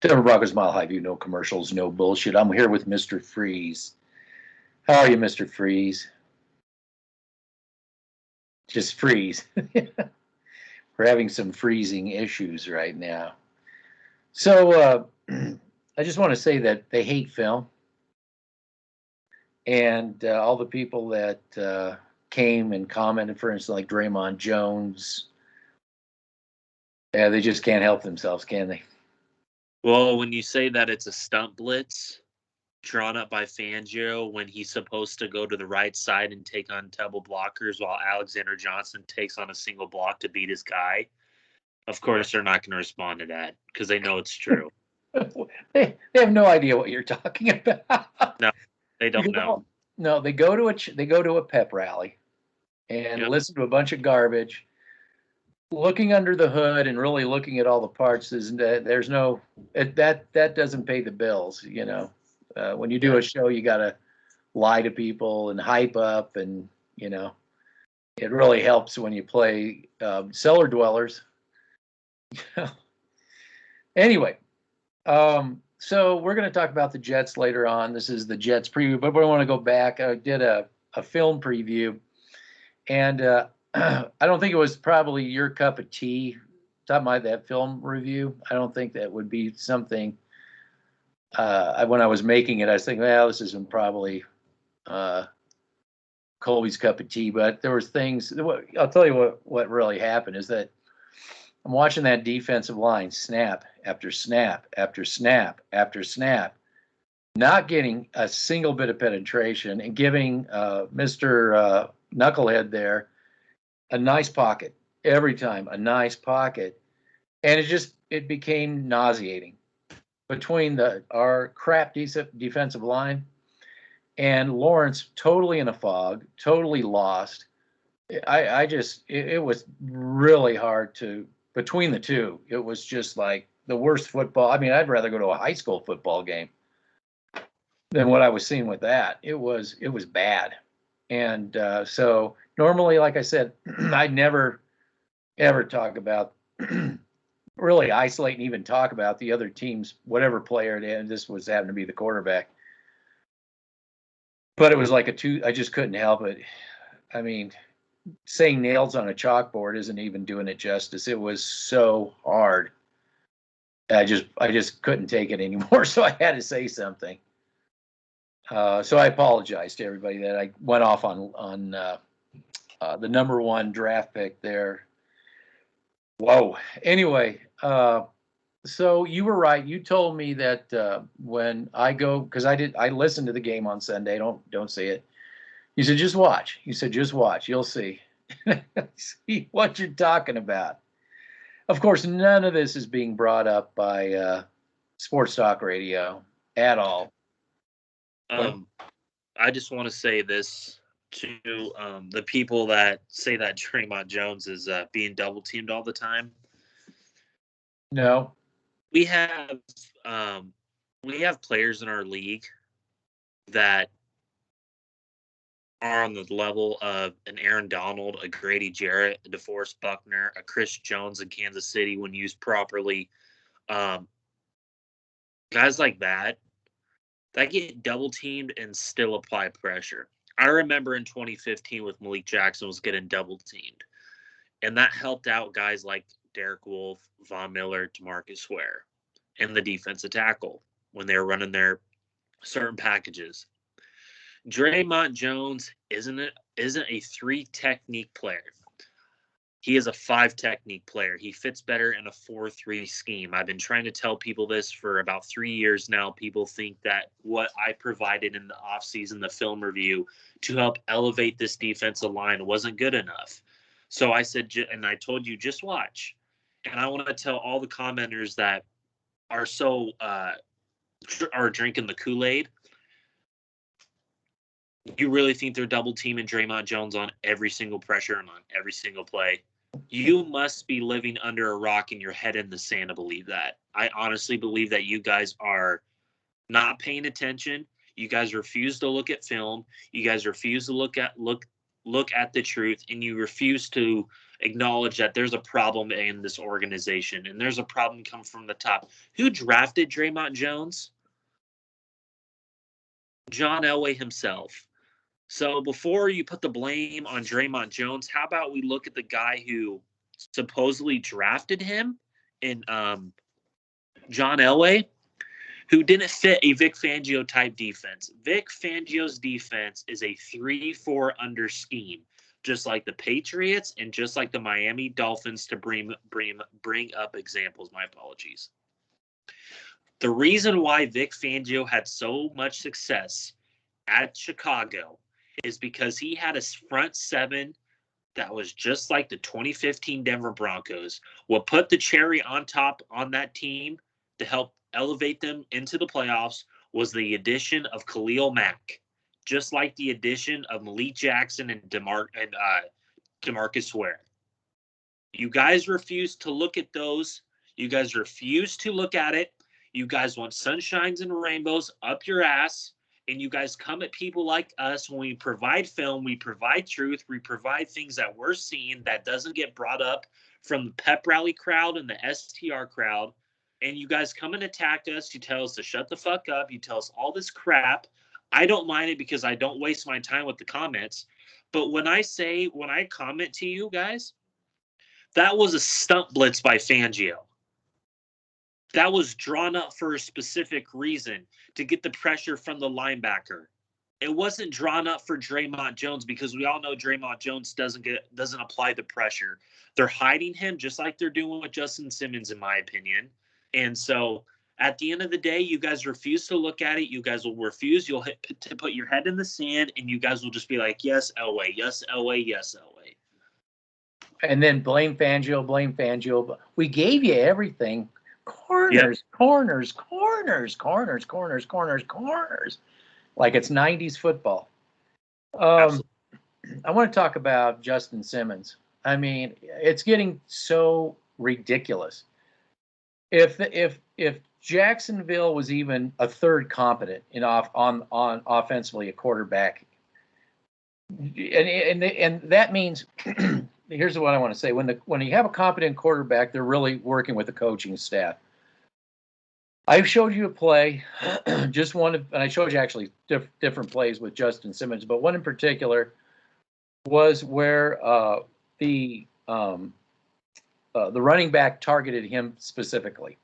Denver Broncos Mile High View, no commercials, no bullshit. I'm here with Mr. Freeze. How are you, Mr. Freeze? Just freeze. We're having some freezing issues right now. So I just want to say that they hate film. And all the people that came and commented, for instance, like Draymond Jones, yeah, they just can't help themselves, can they? Well, when you say that it's a stunt blitz drawn up by Fangio when he's supposed to go to the right side and take on double blockers while Alexander Johnson takes on a single block to beat his guy, of course they're not going to respond to that because they know it's true. they have no idea what you're talking about. No, they don't know. No, they go to a pep rally and listen to a bunch of garbage. Looking under the hood and really looking at all the parts there's no that doesn't pay the bills. You know, when you do a show, you got to lie to people and hype up, and you know, it really helps when you play cellar dwellers. Anyway, so we're going to talk about the Jets later on. This is the Jets preview, but we want to go back. I did a film preview, and I don't think it was probably your cup of tea. Talking about that film review, I don't think that would be something. When I was making it, I was thinking, well, this isn't probably Colby's cup of tea. But there was things. I'll tell you what really happened is that I'm watching that defensive line snap after snap after snap after snap, not getting a single bit of penetration, and giving Mr. Knucklehead there a nice pocket every time, a nice pocket, and it became nauseating between our crap defensive line and Lawrence totally in a fog, totally lost. It was really hard to between the two. It was just like the worst football. I mean, I'd rather go to a high school football game than what I was seeing with that. It was bad. And so normally, like I said, I'd never, ever talk about, really isolate and even talk about the other team's whatever player it is. This was happened to be the quarterback. But it was like I just couldn't help it. I mean, saying nails on a chalkboard isn't even doing it justice. It was so hard. I just couldn't take it anymore, so I had to say something. So I apologize to everybody that I went off on the number one draft pick there. Whoa. Anyway, so you were right. You told me that when I go, because I listened to the game on Sunday. Don't see it. You said just watch. You said just watch. You'll see. See what you're talking about. Of course, none of this is being brought up by Sports Talk Radio at all. I just want to say this to the people that say that Draymond Jones is being double teamed all the time. No, we have players in our league that are on the level of an Aaron Donald, a Grady Jarrett, a DeForest Buckner, a Chris Jones in Kansas City when used properly. Guys like that get double teamed and still apply pressure. I remember in 2015 with Malik Jackson was getting double teamed, and that helped out guys like Derek Wolfe, Von Miller, DeMarcus Ware, and the defensive tackle when they were running their certain packages. Draymond Jones isn't a 3 technique player. He is a 5 technique player. He fits better in a 4-3 scheme. I've been trying to tell people this for about 3 years now. People think that what I provided in the offseason, the film review, to help elevate this defensive line wasn't good enough. So I said, and I told you, just watch. And I want to tell all the commenters that are so are drinking the Kool-Aid. You really think they're double teaming Draymond Jones on every single pressure and on every single play? You must be living under a rock and your head in the sand to believe that. I honestly believe that you guys are not paying attention. You guys refuse to look at film. You guys refuse to look look at the truth and you refuse to acknowledge that there's a problem in this organization and there's a problem come from the top. Who drafted Draymond Jones? John Elway himself. So before you put the blame on Draymond Jones, how about we look at the guy who supposedly drafted him in John Elway, who didn't fit a Vic Fangio type defense. Vic Fangio's defense is a 3-4 under scheme, just like the Patriots and just like the Miami Dolphins, to bring up examples. My apologies. The reason why Vic Fangio had so much success at Chicago is because he had a front seven that was just like the 2015 Denver Broncos. What put the cherry on top on that team to help elevate them into the playoffs was the addition of Khalil Mack, just like the addition of Malik Jackson and DeMarcus Ware. You guys refuse to look at those. You guys refuse to look at it. You guys want sunshines and rainbows up your ass. And you guys come at people like us when we provide film, we provide truth, we provide things that we're seeing that doesn't get brought up from the pep rally crowd and the STR crowd. And you guys come and attack us. You tell us to shut the fuck up. You tell us all this crap. I don't mind it because I don't waste my time with the comments. But when I comment to you guys, that was a stunt blitz by Fangio. That was drawn up for a specific reason, to get the pressure from the linebacker. It wasn't drawn up for Draymond Jones because we all know Draymond Jones doesn't apply the pressure. They're hiding him just like they're doing with Justin Simmons, in my opinion. And so at the end of the day, you guys refuse to look at it. You guys will refuse. You'll to put your head in the sand, and you guys will just be like, yes, Elway, yes, Elway, yes, Elway. And then blame Fangio, blame Fangio. We gave you everything. Corners, Yep. corners, corners, corners, corners, corners, corners. Like it's 90s football. I want to talk about Justin Simmons. I mean, it's getting so ridiculous. If Jacksonville was even a third competent on offensively a quarterback, and that means here's what I want to say: when you have a competent quarterback, they're really working with the coaching staff. I've showed you a play, just one, and I showed you actually different plays with Justin Simmons, but one in particular was where the running back targeted him specifically.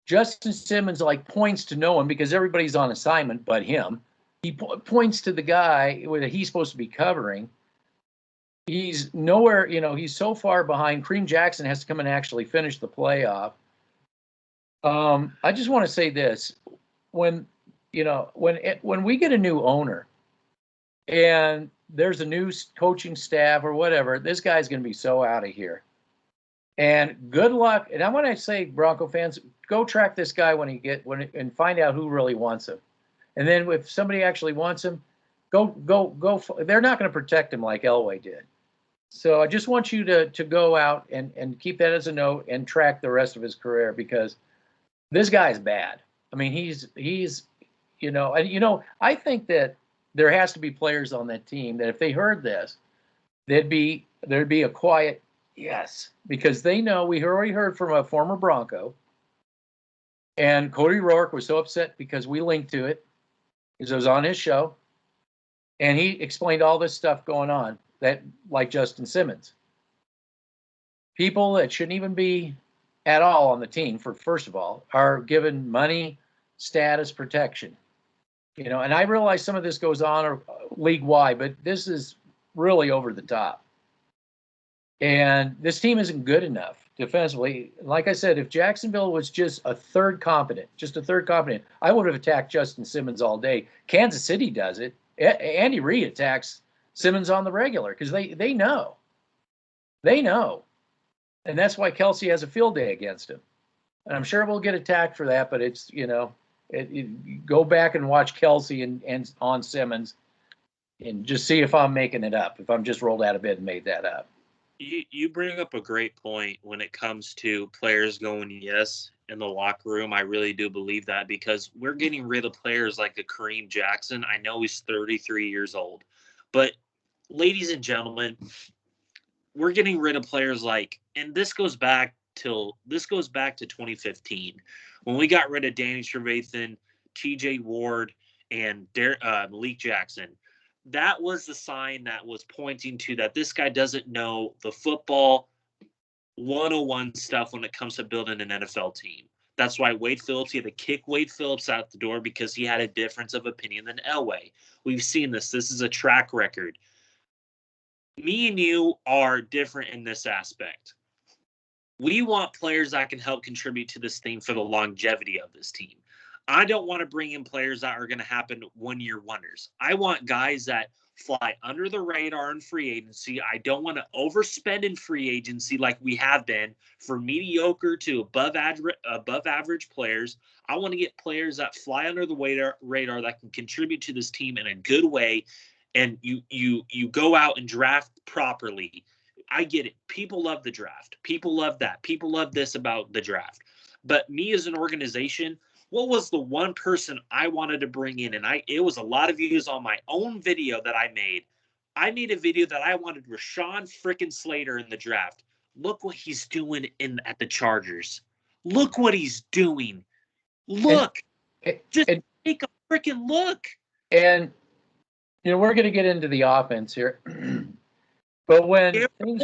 Justin Simmons points to no one because everybody's on assignment but him. He points to the guy that he's supposed to be covering. He's nowhere, he's so far behind. Kareem Jackson has to come and actually finish the play off. I just want to say this: when we get a new owner and there's a new coaching staff or whatever, this guy's going to be so out of here. And good luck. And I want to say, Bronco fans, go track this guy and find out who really wants him. And then if somebody actually wants him, go. They're not going to protect him like Elway did. So I just want you to go out and keep that as a note and track the rest of his career, because this guy's bad. I mean, he's I think that there has to be players on that team that if they heard this, there'd be a quiet yes, because they know we already heard from a former Bronco, and Cody Rourke was so upset because we linked to it because it was on his show, and he explained all this stuff going on that, like Justin Simmons, people that shouldn't even be at all on the team, first of all, are given money, status, protection. And I realize some of this goes on league-wide, but this is really over the top. And this team isn't good enough defensively. Like I said, if Jacksonville was just a third competent, I would have attacked Justin Simmons all day. Kansas City does it. Andy Reid attacks Simmons on the regular because they know. They know. And that's why Kelsey has a field day against him. And I'm sure we'll get attacked for that, but it's, go back and watch Kelsey and on Simmons and just see if I'm making it up, if I'm just rolled out of bed and made that up. You bring up a great point when it comes to players going yes in the locker room. I really do believe that, because we're getting rid of players like a Kareem Jackson. I know he's 33 years old, but ladies and gentlemen, we're getting rid of players like, and this goes back to 2015 when we got rid of Danny Trevathan, T.J. Ward, and Malik Jackson. That was the sign that was pointing to that this guy doesn't know the football 101 stuff when it comes to building an NFL team. That's why Wade Phillips, he had to kick Wade Phillips out the door because he had a difference of opinion than Elway. We've seen this. This is a track record. Me and you are different in this aspect. We want players that can help contribute to this team for the longevity of this team. I don't want to bring in players that are going to happen one-year wonders. I want guys that fly under the radar in free agency. I don't want to overspend in free agency like we have been for mediocre to above average players. I want to get players that fly under the radar that can contribute to this team in a good way. And you go out and draft properly. I get it. People love the draft. People love that. People love this about the draft. But me as an organization, what was the one person I wanted to bring in? And it was a lot of views on my own video that I made. I made a video that I wanted Rashawn freaking Slater in the draft. Look what he's doing at the Chargers. Look what he's doing. Look. Just take a freaking look. And, we're going to get into the offense here. But when things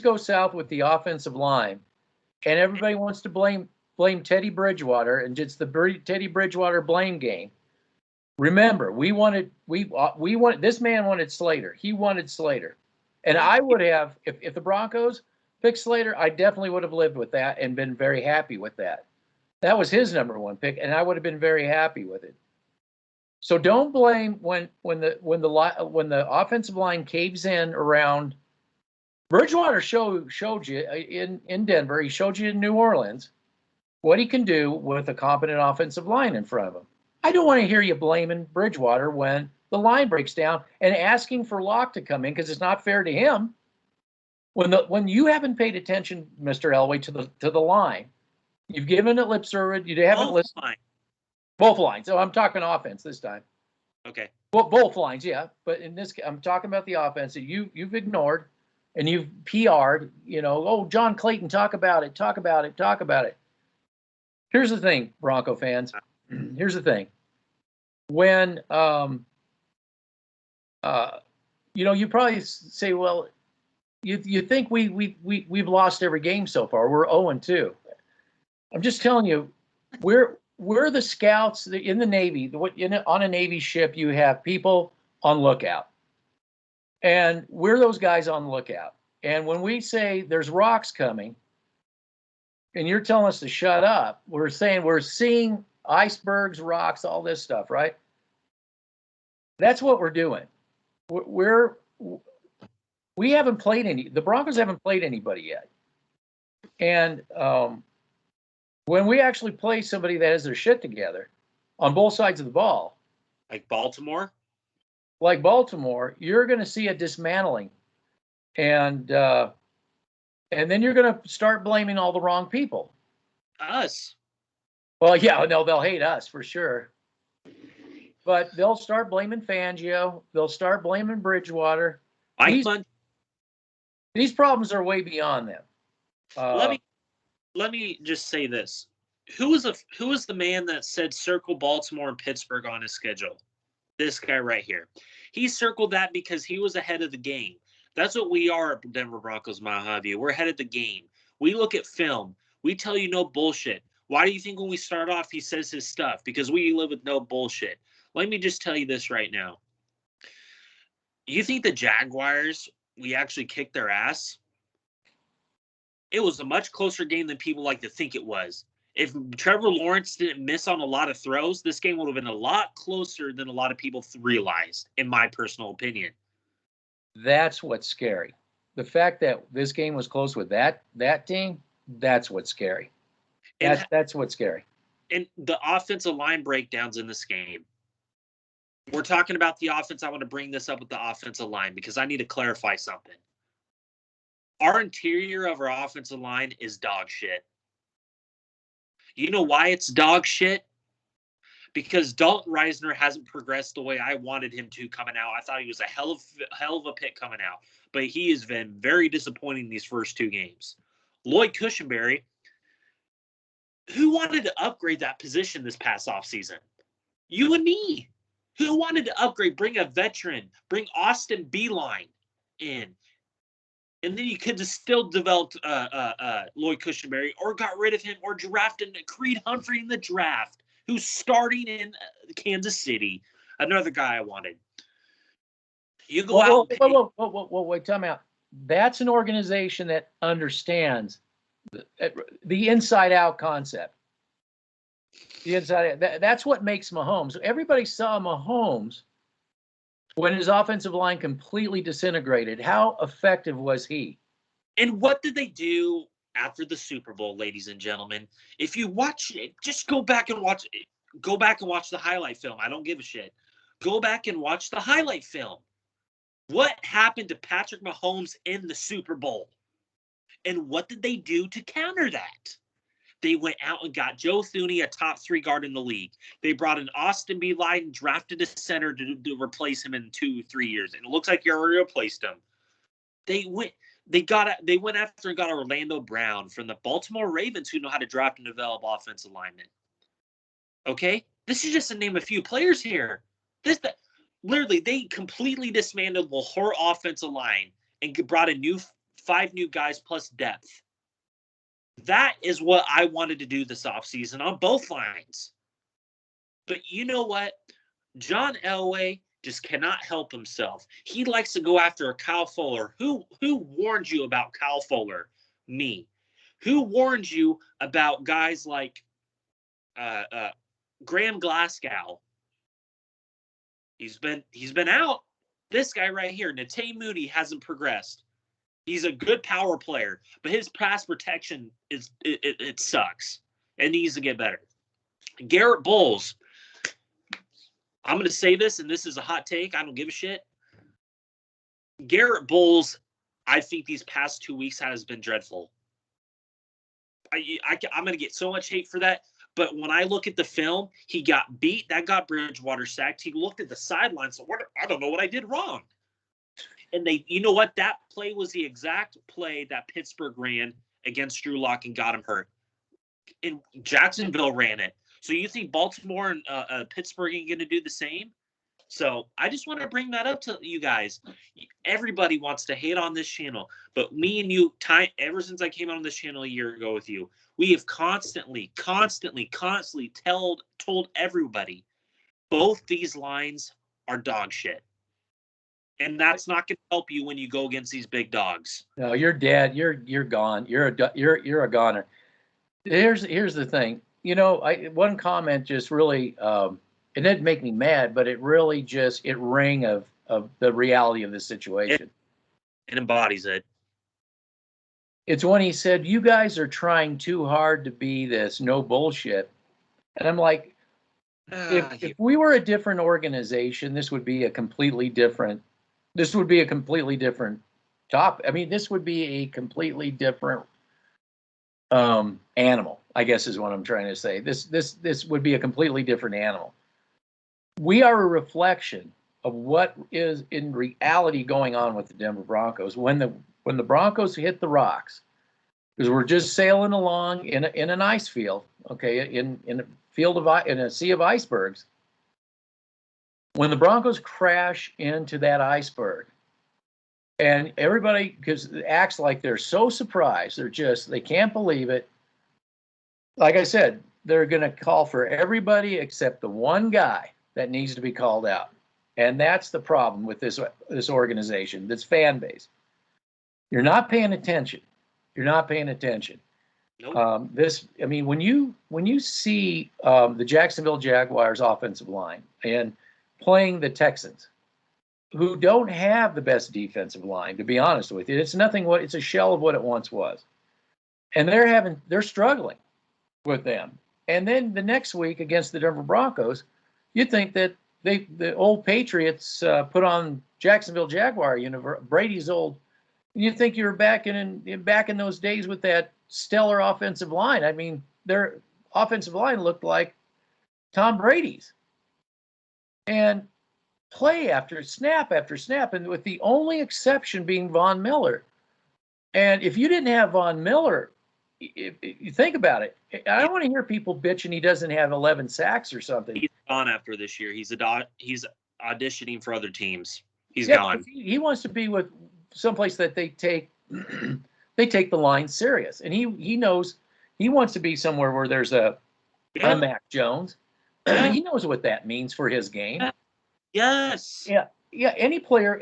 go south with the offensive line, and everybody wants to blame Teddy Bridgewater, and it's the Teddy Bridgewater blame game. Remember, this man wanted Slater. He wanted Slater. And I would have, if the Broncos picked Slater, I definitely would have lived with that and been very happy with that. That was his number one pick, and I would have been very happy with it. So don't blame when the offensive line caves in around. Bridgewater showed you in Denver. He showed you in New Orleans what he can do with a competent offensive line in front of him. I don't want to hear you blaming Bridgewater when the line breaks down and asking for Locke to come in because it's not fair to him. When you haven't paid attention, Mr. Elway, to the line, you've given it lip service. You haven't listened. Both lines. So I'm talking offense this time. Okay. Well, both lines, yeah. But in this, I'm talking about the offense that you've ignored and you've PR'd. John Clayton, talk about it. Here's the thing, Bronco fans. Here's the thing. When you probably say, well, you think we've lost every game so far. We're 0-2. I'm just telling you, we're the scouts in the Navy. On a Navy ship, you have people on lookout, and we're those guys on lookout. And when we say there's rocks coming, and you're telling us to shut up, we're saying we're seeing icebergs, rocks, all this stuff, right? That's what we're doing. We haven't played the Broncos haven't played anybody yet. And when we actually play somebody that has their shit together on both sides of the ball, like Baltimore, you're going to see a dismantling. And then you're going to start blaming all the wrong people. Us. Well, yeah, no, they'll hate us for sure. But they'll start blaming Fangio. They'll start blaming Bridgewater. These problems are way beyond them. Let me just say this. Who was the man that said circle Baltimore and Pittsburgh on his schedule? This guy right here. He circled that because he was ahead of the game. That's what we are at Denver Broncos, Mojave. We're ahead of the game. We look at film. We tell you no bullshit. Why do you think when we start off he says his stuff? Because we live with no bullshit. Let me just tell you this right now. You think the Jaguars, we actually kicked their ass? It was a much closer game than people like to think it was. If Trevor Lawrence didn't miss on a lot of throws, this game would have been a lot closer than a lot of people realized, in my personal opinion. That's what's scary. The fact that this game was close with that team, that's what's scary. That's what's scary. And the offensive line breakdowns in this game. We're talking about the offense. I want to bring this up with the offensive line because I need to clarify something. Our interior of our offensive line is dog shit. You know why it's dog shit? because Dalton Reisner hasn't progressed the way I wanted him to coming out. I thought he was a hell of a pick coming out, but he has been very disappointing these first 2 games. Lloyd Cushenberry, who wanted to upgrade that position this past offseason? You and me. Who wanted to upgrade, bring a veteran, bring Austin Beeline in? And then you could have still developed Lloyd Cushenberry, or got rid of him, or drafted Creed Humphrey in the draft, who's starting in Kansas City. Another guy I wanted. You go out. Whoa, wait, time out. That's an organization that understands the inside-out concept. The inside, that's what makes Mahomes. Everybody saw Mahomes when his offensive line completely disintegrated. How effective was he? And what did they do after the Super Bowl, ladies and gentlemen? If you watch it, just go back and watch it. Go back and watch the highlight film. I don't give a shit. Go back and watch the highlight film. What happened to Patrick Mahomes in the Super Bowl? And what did they do to counter that? They went out and got Joe Thuney, a top 3 guard in the league. They brought in Austin Beeline and drafted a center to replace him in 2-3 years. And it looks like you already replaced him. They went after and got Orlando Brown from the Baltimore Ravens, who know how to draft and develop offensive linemen. Okay? This is just to name a few players here. Literally, they completely dismantled the whole offensive line and brought in 5 new guys plus depth. That is what I wanted to do this offseason on both lines. But you know what? John Elway just cannot help himself. He likes to go after a Kyle Fuller. Who warned you about Kyle Fuller? Me. Who warned you about guys like Graham Glasgow? He's been out. This guy right here, Nate Moody, hasn't progressed. He's a good power player, but his pass protection it sucks. It needs to get better. Garrett Bowles. I'm going to say this, and this is a hot take. I don't give a shit. Garrett Bowles, I think these past 2 weeks has been dreadful. I'm going to get so much hate for that. But when I look at the film, he got beat. That got Bridgewater sacked. He looked at the sideline. So I don't know what I did wrong. And you know what? That play was the exact play that Pittsburgh ran against Drew Lock and got him hurt. And Jacksonville ran it. So you think Baltimore and Pittsburgh ain't going to do the same? So I just want to bring that up to you guys. Everybody wants to hate on this channel, but me and you, ever since I came on this channel a year ago with you, we have constantly told everybody both these lines are dog shit. And that's not going to help you when you go against these big dogs. No, you're dead. You're gone. You're a goner. Here's the thing. You know, one comment just really it didn't make me mad, but it really just rang of the reality of the situation. It embodies it. It's when he said, "You guys are trying too hard to be this no bullshit," and I'm like, if we were a different organization, this would be a completely different. This would be a completely different topic. I mean, this would be a completely different animal, I guess is what I'm trying to say. This would be a completely different animal. We are a reflection of what is in reality going on with the Denver Broncos. When the Broncos hit the rocks, because we're just sailing along in an ice field, okay, in a sea of icebergs. When the Broncos crash into that iceberg, and everybody acts like they're so surprised, they can't believe it. Like I said, they're going to call for everybody except the one guy that needs to be called out, and that's the problem with this organization, this fan base. You're not paying attention. You're not paying attention. Nope. When you see the Jacksonville Jaguars offensive line and playing the Texans, who don't have the best defensive line, to be honest with you, it's a shell of what it once was, and they're struggling with them. And then the next week against the Denver Broncos, you'd think that the old Patriots put on Jacksonville Jaguar Brady's old. You'd think you were back in those days with that stellar offensive line. I mean, their offensive line looked like Tom Brady's, and play after snap, and with the only exception being Von Miller. And if you didn't have Von Miller, if you think about it, I don't want to hear people bitching he doesn't have 11 sacks or something. He's gone after this year. He's auditioning for other teams. He's gone. He wants to be with someplace that they take the line serious, and he knows he wants to be somewhere where there's a Mac Jones. He knows what that means for his game. Yes. Yeah. Any player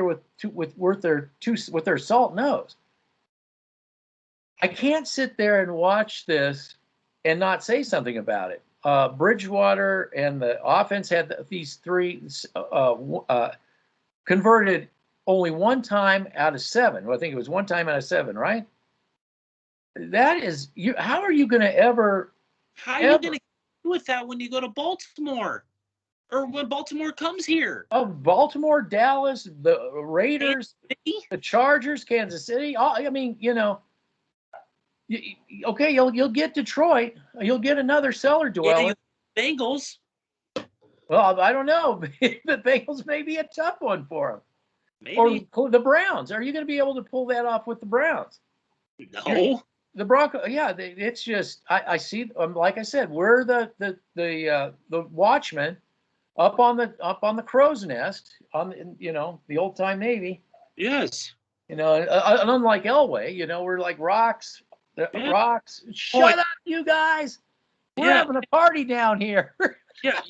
with their salt knows. I can't sit there and watch this and not say something about it. Bridgewater and the offense had these three converted only one time out of 7. Well, I think it was one time out of 7, right? That is you. How are you going to ever? How are you going to do with that when you go to Baltimore, or when Baltimore comes here? Oh, Baltimore, Dallas, the Raiders, the Chargers, Kansas City. I mean, okay, you'll get Detroit. You'll get another cellar dweller. Bengals. Well, I don't know. The Bengals may be a tough one for them. Maybe. Or the Browns. Are you going to be able to pull that off with the Browns? No. The Broncos. Yeah, it's just I see. Like I said, we're the watchmen up on the crow's nest on the old time Navy. Yes. And unlike Elway, we're like rocks. Rocks. Shut up, you guys. We're having a party down here. Yeah.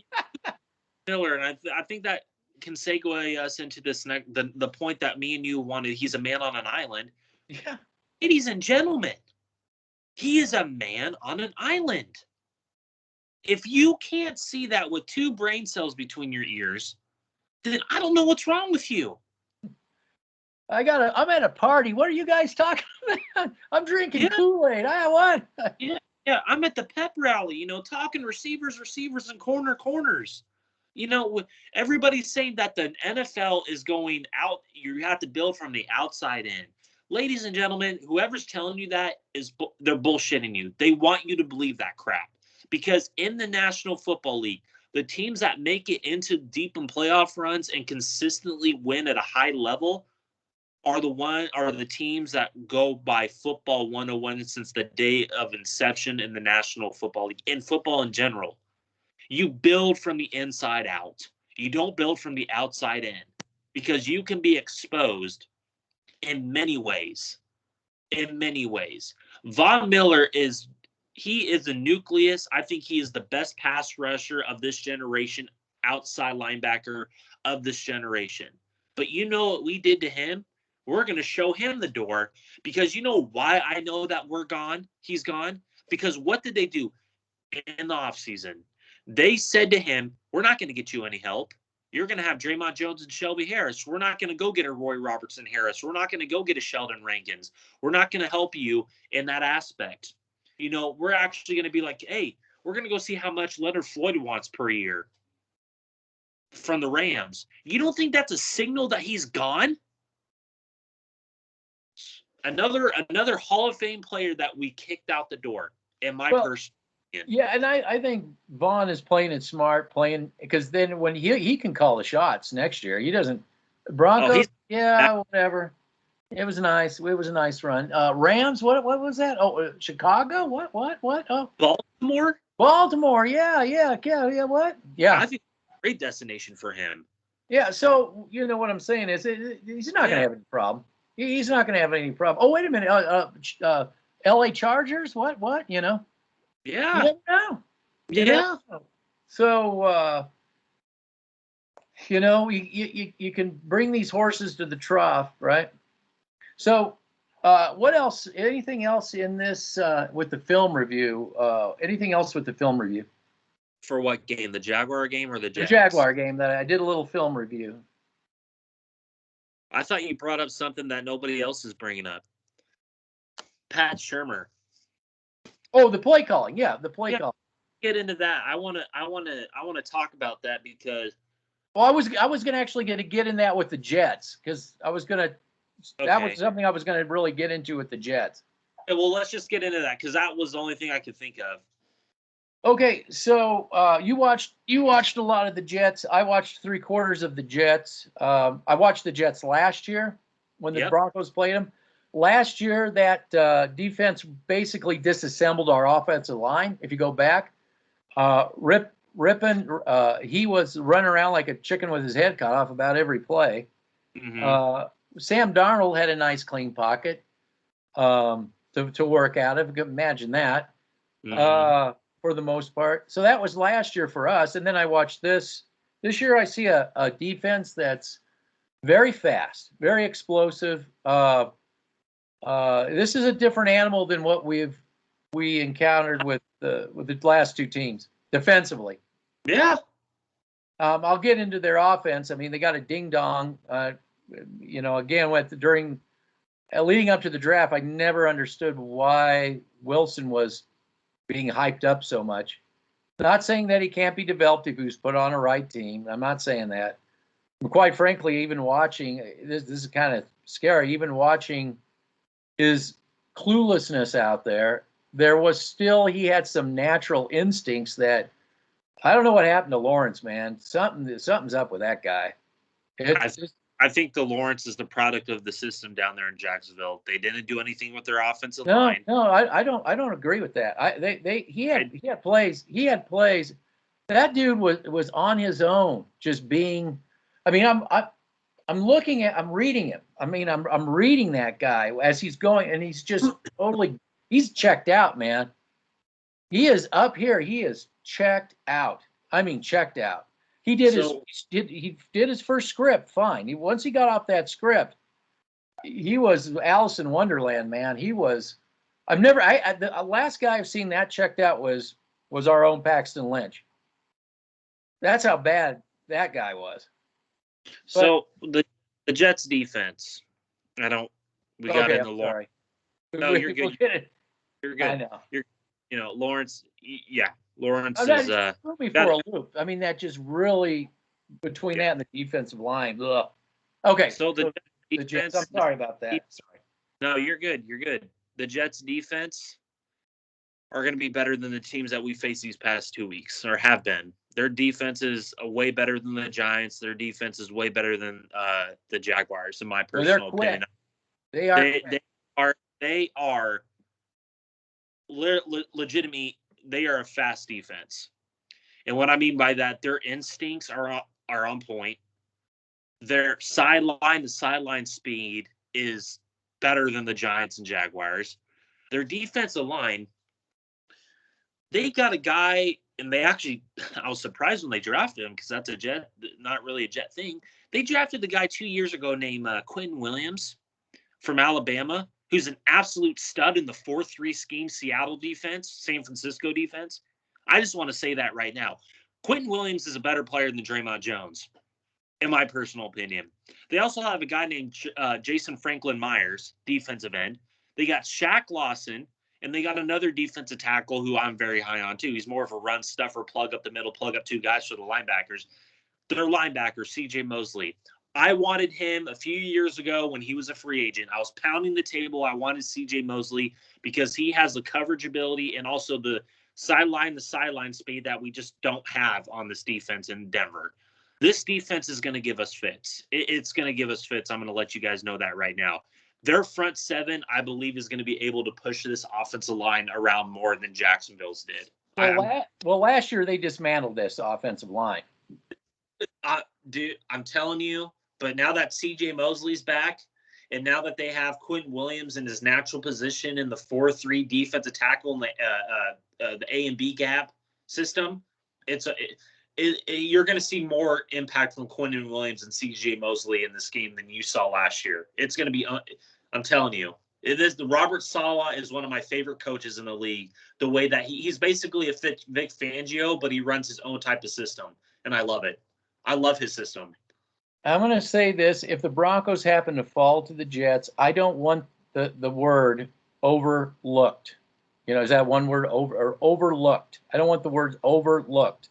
Miller, and I think that can segue us into this the point that me and you wanted. He's a man on an island. Yeah. Ladies and gentlemen, he is a man on an island. If you can't see that with 2 brain cells between your ears, then I don't know what's wrong with you. I'm at a party. What are you guys talking about? I'm drinking Kool-Aid. What? Yeah, I'm at the pep rally, talking receivers, and corners. Everybody's saying that the NFL is going out. You have to build from the outside in. Ladies and gentlemen, whoever's telling you that they're bullshitting you. They want you to believe that crap. Because in the National Football League, the teams that make it into deep in playoff runs and consistently win at a high level are the teams that go by football 101 since the day of inception in the National Football League, in football in general. You build from the inside out. You don't build from the outside in, because you can be exposed in many ways. Von Miller is a nucleus. I think he is the best pass rusher of this generation, outside linebacker of this generation. But you know what we did to him? We're going to show him the door, because you know why I know that he's gone? Because what did they do in the offseason? They said to him, we're not going to get you any help. You're going to have Draymond Jones and Shelby Harris. We're not going to go get a Roy Robertson Harris. We're not going to go get a Sheldon Rankins. We're not going to help you in that aspect. We're actually going to be like, hey, we're going to go see how much Leonard Floyd wants per year from the Rams. You don't think that's a signal that he's gone? Another Hall of Fame player that we kicked out the door, in my personal opinion. Yeah, and I think Vaughn is playing it smart, because then when he can call the shots next year. He doesn't. Broncos, whatever. It was nice. It was a nice run. Rams, what was that? Oh, Chicago? What? Oh, Baltimore. Yeah. What? Yeah. I think it's a great destination for him. Yeah. So what I'm saying is, he's not going to have any problem. He's not going to have any problem. Oh, wait a minute. L.A. Chargers? What? Yeah. You never know. Yeah. So, you can bring these horses to the trough, right? So, what else? Anything else in this with the film review? Anything else with the film review? For what game? The Jaguar game or the Jets? The Jaguar game. That I did a little film review. I thought you brought up something that nobody else is bringing up. Pat Shurmur. Oh, the play calling. Yeah, the play calling. Get into that. I want to talk about that because. Well, I was going to actually get in that with the Jets, because I was going to. Okay. That was something I was going to really get into with the Jets. Okay, well, let's just get into that, because that was the only thing I could think of. Okay, so you watched a lot of the Jets. I watched 3/4 of the Jets. I watched the Jets last year when the Yep. Broncos played them. Last year, that defense basically disassembled our offensive line. If you go back, Rippon, he was running around like a chicken with his head cut off about every play. Mm-hmm. Sam Darnold had a nice clean pocket to work out of. Imagine that. Mm-hmm. For the most part. So that was last year for us. And then I watched this. This year I see a defense that's very fast, very explosive. This is a different animal than what we encountered with the last two teams defensively. Yeah. I'll get into their offense. I mean, they got a ding dong. Again, leading up to the draft, I never understood why Wilson was being hyped up so much. Not saying that he can't be developed if he was put on a right team. I'm not saying that. But quite frankly, even watching this is kind of scary. Even watching his cluelessness out there, he had some natural instincts that I don't know what happened to Lawrence, man. Something's up with that guy. I think the Lawrence is the product of the system down there in Jacksonville. They didn't do anything with their offensive line. No, I don't agree with that. He had plays. That dude was on his own, just being. I mean, I'm reading him. I mean, I'm reading that guy as he's going, and he's just he's checked out, man. He is up here. He is checked out. I mean, checked out. He did his first script fine. Once he got off that script, he was Alice in Wonderland, man. He was. The last guy I've seen that checked out was our own Paxton Lynch. That's how bad that guy was. So the Jets defense, we got in the Lawrence. No, you're good. You're good. I know. Lawrence. Yeah, Lawrence is. Threw me for a loop. I mean, that just really between that and the defensive line. Ugh. Okay. So the Jets. I'm sorry about that. Sorry. No, you're good. You're good. The Jets defense are going to be better than the teams that we faced these past 2 weeks or have been. Their defense is way better than the Giants. Their defense is way better than the Jaguars, in my personal opinion. They are. They are legitimately. They are a fast defense, and what I mean by that, their instincts are on point. Their sideline to sideline speed is better than the Giants and Jaguars. Their defensive line, they got a guy, and I was surprised when they drafted him because that's not really a Jet thing. They drafted the guy 2 years ago named Quentin Williams from Alabama, who's an absolute stud in the 4-3 scheme Seattle defense, San Francisco defense. I just want to say that right now. Quentin Williams is a better player than Draymond Jones, in my personal opinion. They also have a guy named Jason Franklin Myers, defensive end. They got Shaq Lawson, and they got another defensive tackle who I'm very high on too. He's more of a run stuffer, plug up the middle, plug up two guys for the linebackers. Their linebacker, CJ Mosley. I wanted him a few years ago when he was a free agent. I was pounding the table. I wanted CJ Mosley because he has the coverage ability and also the sideline speed that we just don't have on this defense in Denver. This defense is going to give us fits. It's going to give us fits. I'm going to let you guys know that right now. Their front seven, I believe, is going to be able to push this offensive line around more than Jacksonville's did. Well, last year they dismantled this offensive line. Dude, I'm telling you, but now that CJ Mosley's back, and now that they have Quentin Williams in his natural position in the 4-3 defensive tackle in the A and B gap system, you're going to see more impact from Quentin Williams and CJ Mosley in this game than you saw last year. It's going to be, I'm telling you, Robert Saleh is one of my favorite coaches in the league. The way that he's basically a Vic Fangio, but he runs his own type of system, and I love it. I love his system. I'm going to say this. If the Broncos happen to fall to the Jets, I don't want the word overlooked. Is that one word, overlooked? I don't want the word overlooked.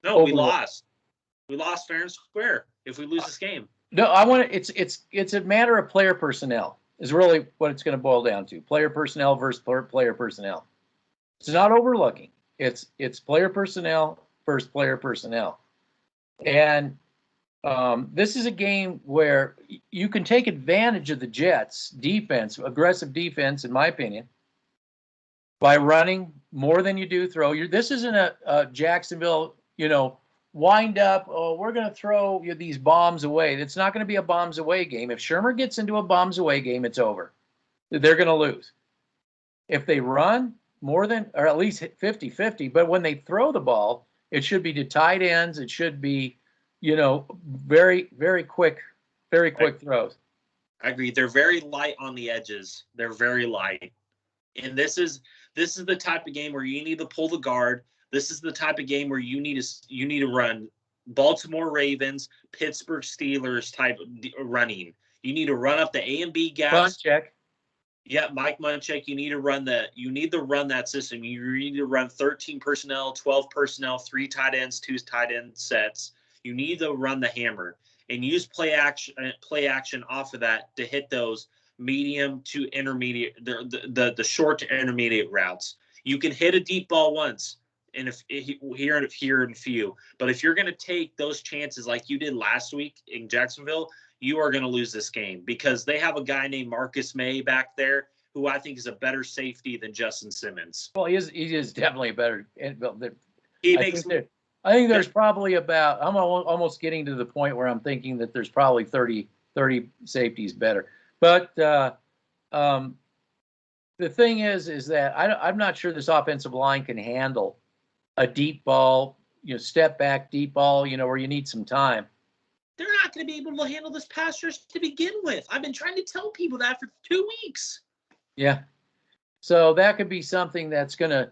No, overlooked. We lost. We lost fair and square if we lose this game. No, I want to. It's a matter of player personnel is really what it's going to boil down to. Player personnel versus player personnel. It's not overlooking. It's player personnel, first player personnel. And this is a game where you can take advantage of the Jets' defense, aggressive defense, in my opinion, by running more than you do throw. This isn't a Jacksonville, wind up, oh, we're going to throw these bombs away. It's not going to be a bombs away game. If Shurmur gets into a bombs away game, it's over. They're going to lose. If they run more than, or at least 50-50, but when they throw the ball, it should be to tight ends. It should be, very, very quick throws. I agree. They're very light on the edges. They're very light. And this is the type of game where you need to pull the guard. This is the type of game where you need to run Baltimore Ravens, Pittsburgh Steelers type of running. You need to run up the A and B gaps. Check. Yeah, Mike Munchak, you need to run that system. You need to run 13 personnel, 12 personnel, 3 tight ends, 2 tight end sets. You need to run the hammer and use play action off of that to hit those medium to intermediate, the short to intermediate routes. You can hit a deep ball once, and here and few. But if you're going to take those chances like you did last week in Jacksonville, you are going to lose this game because they have a guy named Marcus May back there who I think is a better safety than Justin Simmons. Well, he is definitely a better. I think there's probably about, I'm almost getting to the point where I'm thinking that there's probably 30 safeties better. But the thing is that I'm not sure this offensive line can handle a deep ball, step back deep ball, where you need some time. They're not going to be able to handle this pass rush to begin with. I've been trying to tell people that for 2 weeks. Yeah. So that could be something that's going to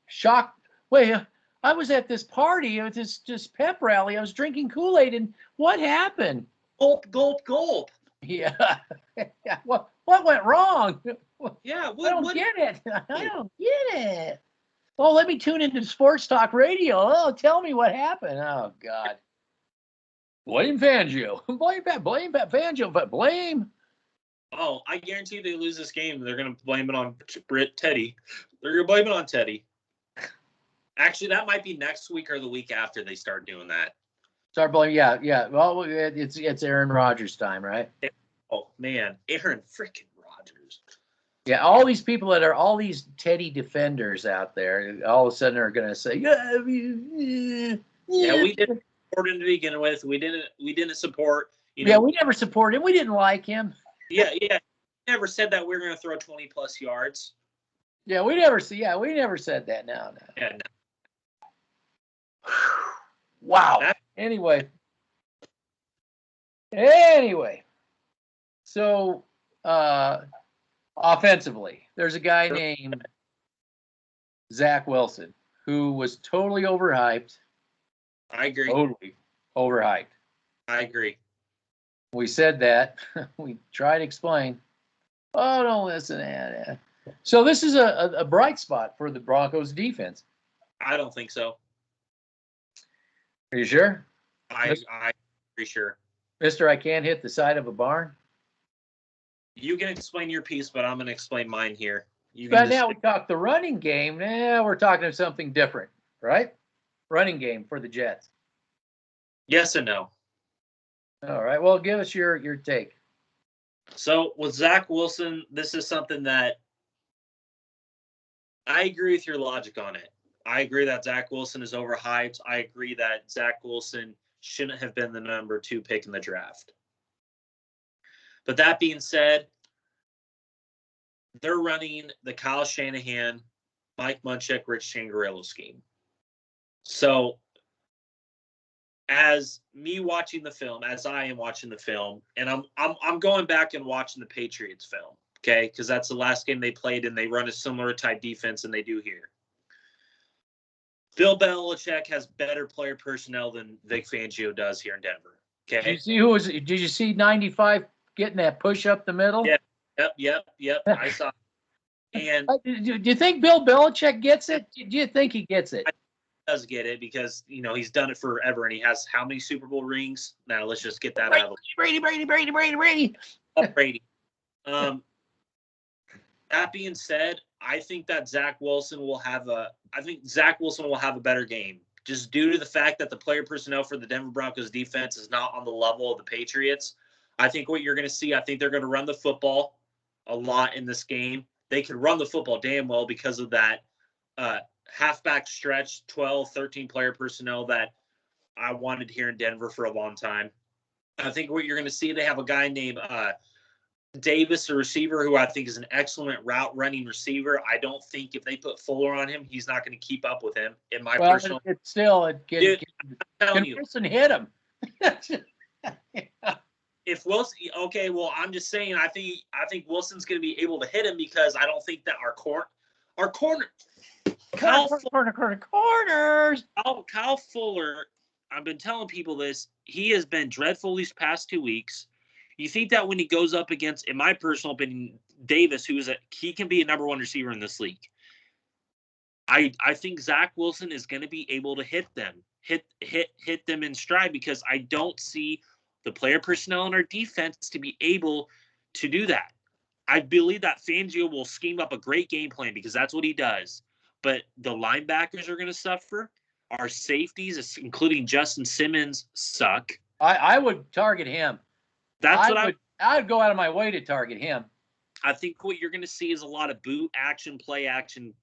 shock. Wait, I was at this party. It was this pep rally. I was drinking Kool-Aid, and what happened? Gulp, gulp, gulp. Yeah. What went wrong? Yeah. I don't get it. I don't get it. Oh, let me tune into Sports Talk Radio. Oh, tell me what happened. Oh, God. Blame Fangio. Blame Fangio, but blame. Oh, I guarantee they lose this game. They're going to blame it on Teddy. They're going to blame it on Teddy. Actually, that might be next week or the week after they start doing that. Start blaming, yeah. Well, it's Aaron Rodgers' time, right? Oh man, Aaron freaking Rodgers. Yeah, all these people that are all these Teddy defenders out there, all of a sudden are going to say, yeah, we didn't support him to begin with. We didn't support. Yeah, we never supported him. We didn't like him. Yeah. We never said that we were going to throw 20+ yards. Yeah, we never said that. No. Yeah, no. Wow. Anyway. So, offensively, there's a guy named Zack Willson who was totally overhyped. I agree. Totally overhyped. I agree. We said that. We tried to explain. Oh, don't listen to that. So this is a bright spot for the Broncos defense. I don't think so. Are you sure? I'm pretty sure. Mister, I can't hit the side of a barn. You can explain your piece, but I'm going to explain mine here. But now we talk the running game. Now we're talking something different, right? Running game for the Jets. Yes and no. All right. Well, give us your take. So with Zack Willson, this is something that I agree with your logic on it. I agree that Zack Willson is overhyped. I agree that Zack Willson shouldn't have been the number 2 pick in the draft. But that being said, they're running the Kyle Shanahan, Mike Munchak, Rich Shangarello scheme. So as me watching the film, as I am watching the film, and I'm going back and watching the Patriots film, okay? Because that's the last game they played, and they run a similar type defense than they do here. Bill Belichick has better player personnel than Vic Fangio does here in Denver. Okay. Did you see 95 getting that push up the middle? Yeah. Yep. I saw. And do you think Bill Belichick gets it? Do you think he gets it? He does get it because he's done it forever and he has how many Super Bowl rings? Now let's just get that out of the way. Brady. Oh, Brady. That being said, I think Zack Wilson will have a better game, just due to the fact that the player personnel for the Denver Broncos defense is not on the level of the Patriots. I think what you're going to see, I think they're going to run the football a lot in this game. They can run the football damn well because of that halfback stretch, 12, 13 player personnel that I wanted here in Denver for a long time. I think what you're going to see, they have a guy named Davis, a receiver who I think is an excellent route running receiver. I don't think if they put Fuller on him, he's not going to keep up with him. In my personal, it's still dude, I'm telling you, Wilson hit him. If Wilson, okay, well, I'm just saying, I think Wilson's going to be able to hit him because I don't think that our corners. Kyle Fuller, I've been telling people this. He has been dreadful these past 2 weeks. You think that when he goes up against, in my personal opinion, Davis, he can be a number one receiver in this league. I think Zack Wilson is going to be able to hit them in stride because I don't see the player personnel in our defense to be able to do that. I believe that Fangio will scheme up a great game plan because that's what he does. But the linebackers are going to suffer. Our safeties, including Justin Simmons, suck. I would target him. I'd go out of my way to target him. I think what you're going to see is a lot of boot action, play action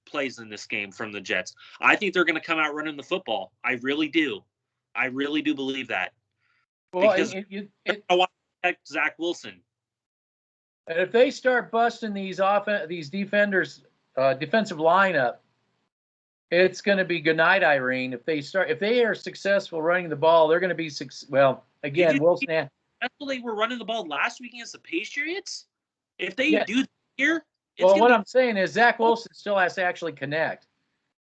plays in this game from the Jets. I think they're going to come out running the football. I really do. I really do believe that. Well, because I want to protect Zack Wilson. And if they start busting these defenders, defensive lineup, it's going to be good night, Irene. If they are successful running the ball, they're going to be again. Wilson. That's how they were running the ball last week against the Patriots. If they do here, I'm saying is Zack Wilson still has to actually connect.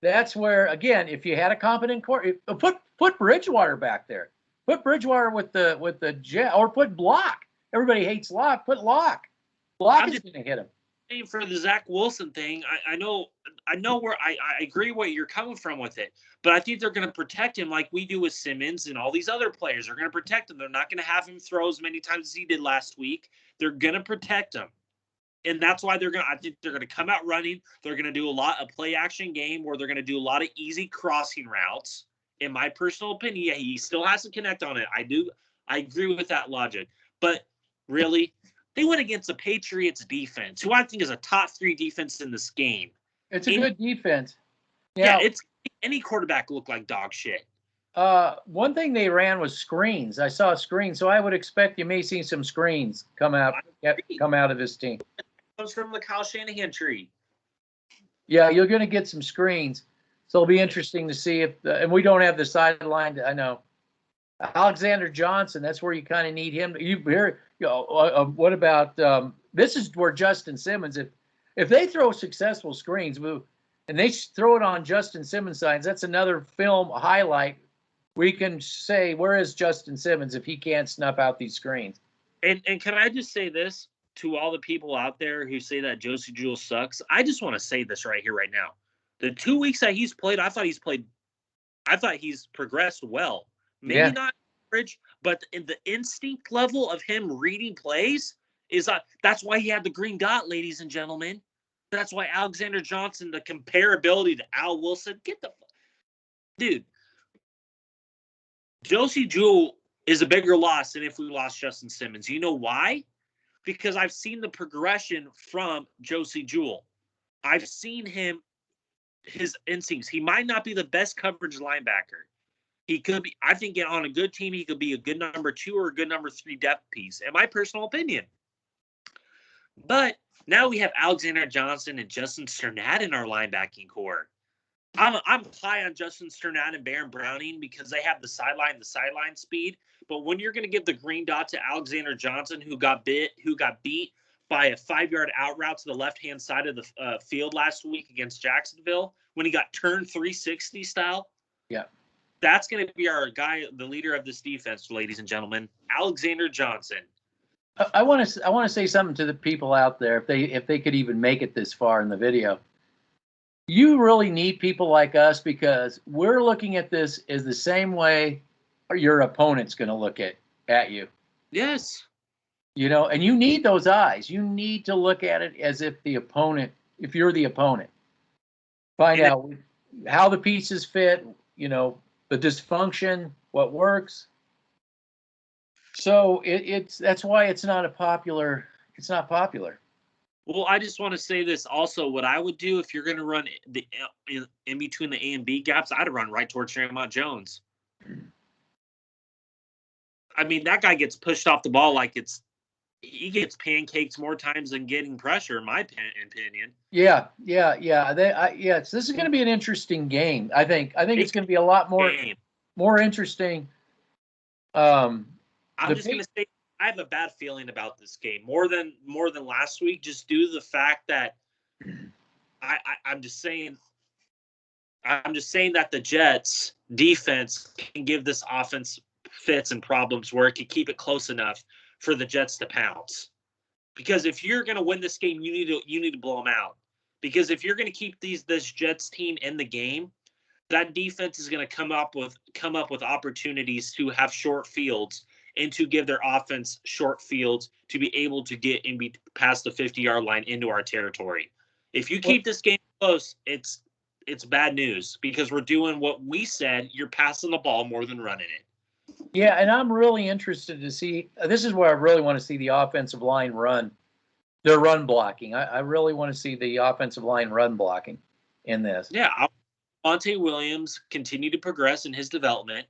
That's where, again, if you had a competent put Bridgewater back there. Put Bridgewater with the jet, or put Block. Everybody hates Lock. Put Lock. Block is going to hit him. For the Zack Wilson thing, I know where I agree what you're coming from with it, but I think they're going to protect him like we do with Simmons and all these other players. They're going to protect him. They're not going to have him throw as many times as he did last week. They're going to protect him, and that's why I think they're going to come out running. They're going to do a lot of play action game where they're going to do a lot of easy crossing routes. In my personal opinion, yeah, he still has to connect on it. I agree with that logic, but really. They went against the Patriots defense, who I think is a top 3 defense in this game. It's a good defense. Yeah, any quarterback looked like dog shit. One thing they ran was screens. I saw screens, so I would expect you may see some screens come out of this team. It comes from the Kyle Shanahan tree. Yeah, you're going to get some screens, so it'll be interesting to see if. And we don't have the sideline. I know. Alexander Johnson, that's where you kind of need him. What about this is where Justin Simmons, if they throw successful screens and they throw it on Justin Simmons signs, that's another film highlight. We can say, where is Justin Simmons if he can't snuff out these screens? And can I just say this to all the people out there who say that Josie Jewell sucks? I just want to say this right here, right now. The 2 weeks that he's played, I thought he's progressed well. Maybe not average, but in the instinct level of him reading plays that's why he had the green dot, ladies and gentlemen. That's why Alexander Johnson, the comparability to Al Wilson, dude. Josie Jewell is a bigger loss than if we lost Justin Simmons. You know why? Because I've seen the progression from Josie Jewell. I've seen his instincts. He might not be the best coverage linebacker. He could be, I think, on a good team, he could be a good number 2 or a good number 3 depth piece, in my personal opinion. But now we have Alexander Johnson and Justin Sternad in our linebacking core. I'm high on Justin Sternad and Baron Browning because they have the sideline speed. But when you're going to give the green dot to Alexander Johnson, who got beat by a 5-yard out route to the left-hand side of the field last week against Jacksonville, when he got turned 360 style. Yeah. That's going to be our guy, the leader of this defense, ladies and gentlemen, Alexander Johnson. I want to say something to the people out there, if they could even make it this far in the video. You really need people like us because we're looking at this as the same way your opponent's going to look at you. Yes. And you need those eyes. You need to look at it as if you're the opponent, find out how the pieces fit, the dysfunction, what works. So that's why it's not popular. Well, I just want to say this also. What I would do if you're going to run in between the A and B gaps, I'd run right towards Tremont Jones. I mean, that guy gets pushed off the ball like he gets pancakes more times than getting pressure, in my opinion. Yeah. This is going to be an interesting game. I think it's going to be a lot more interesting. I'm just going to say I have a bad feeling about this game more than last week, just due to the fact that I'm just saying that the Jets defense can give this offense fits and problems where it can keep it close enough for the Jets to pounce. Because if you're going to win this game, you need to blow them out. Because if you're going to keep this Jets team in the game, that defense is going to come up with opportunities to have short fields and to give their offense short fields to be able to get past the 50-yard line into our territory. If you keep this game close, it's bad news because we're doing what we said. You're passing the ball more than running it. Yeah, and I'm really interested to see. This is where I really want to see the offensive line run. Their run blocking. I really want to see the offensive line run blocking in this. Yeah, Devontae Williams continue to progress in his development.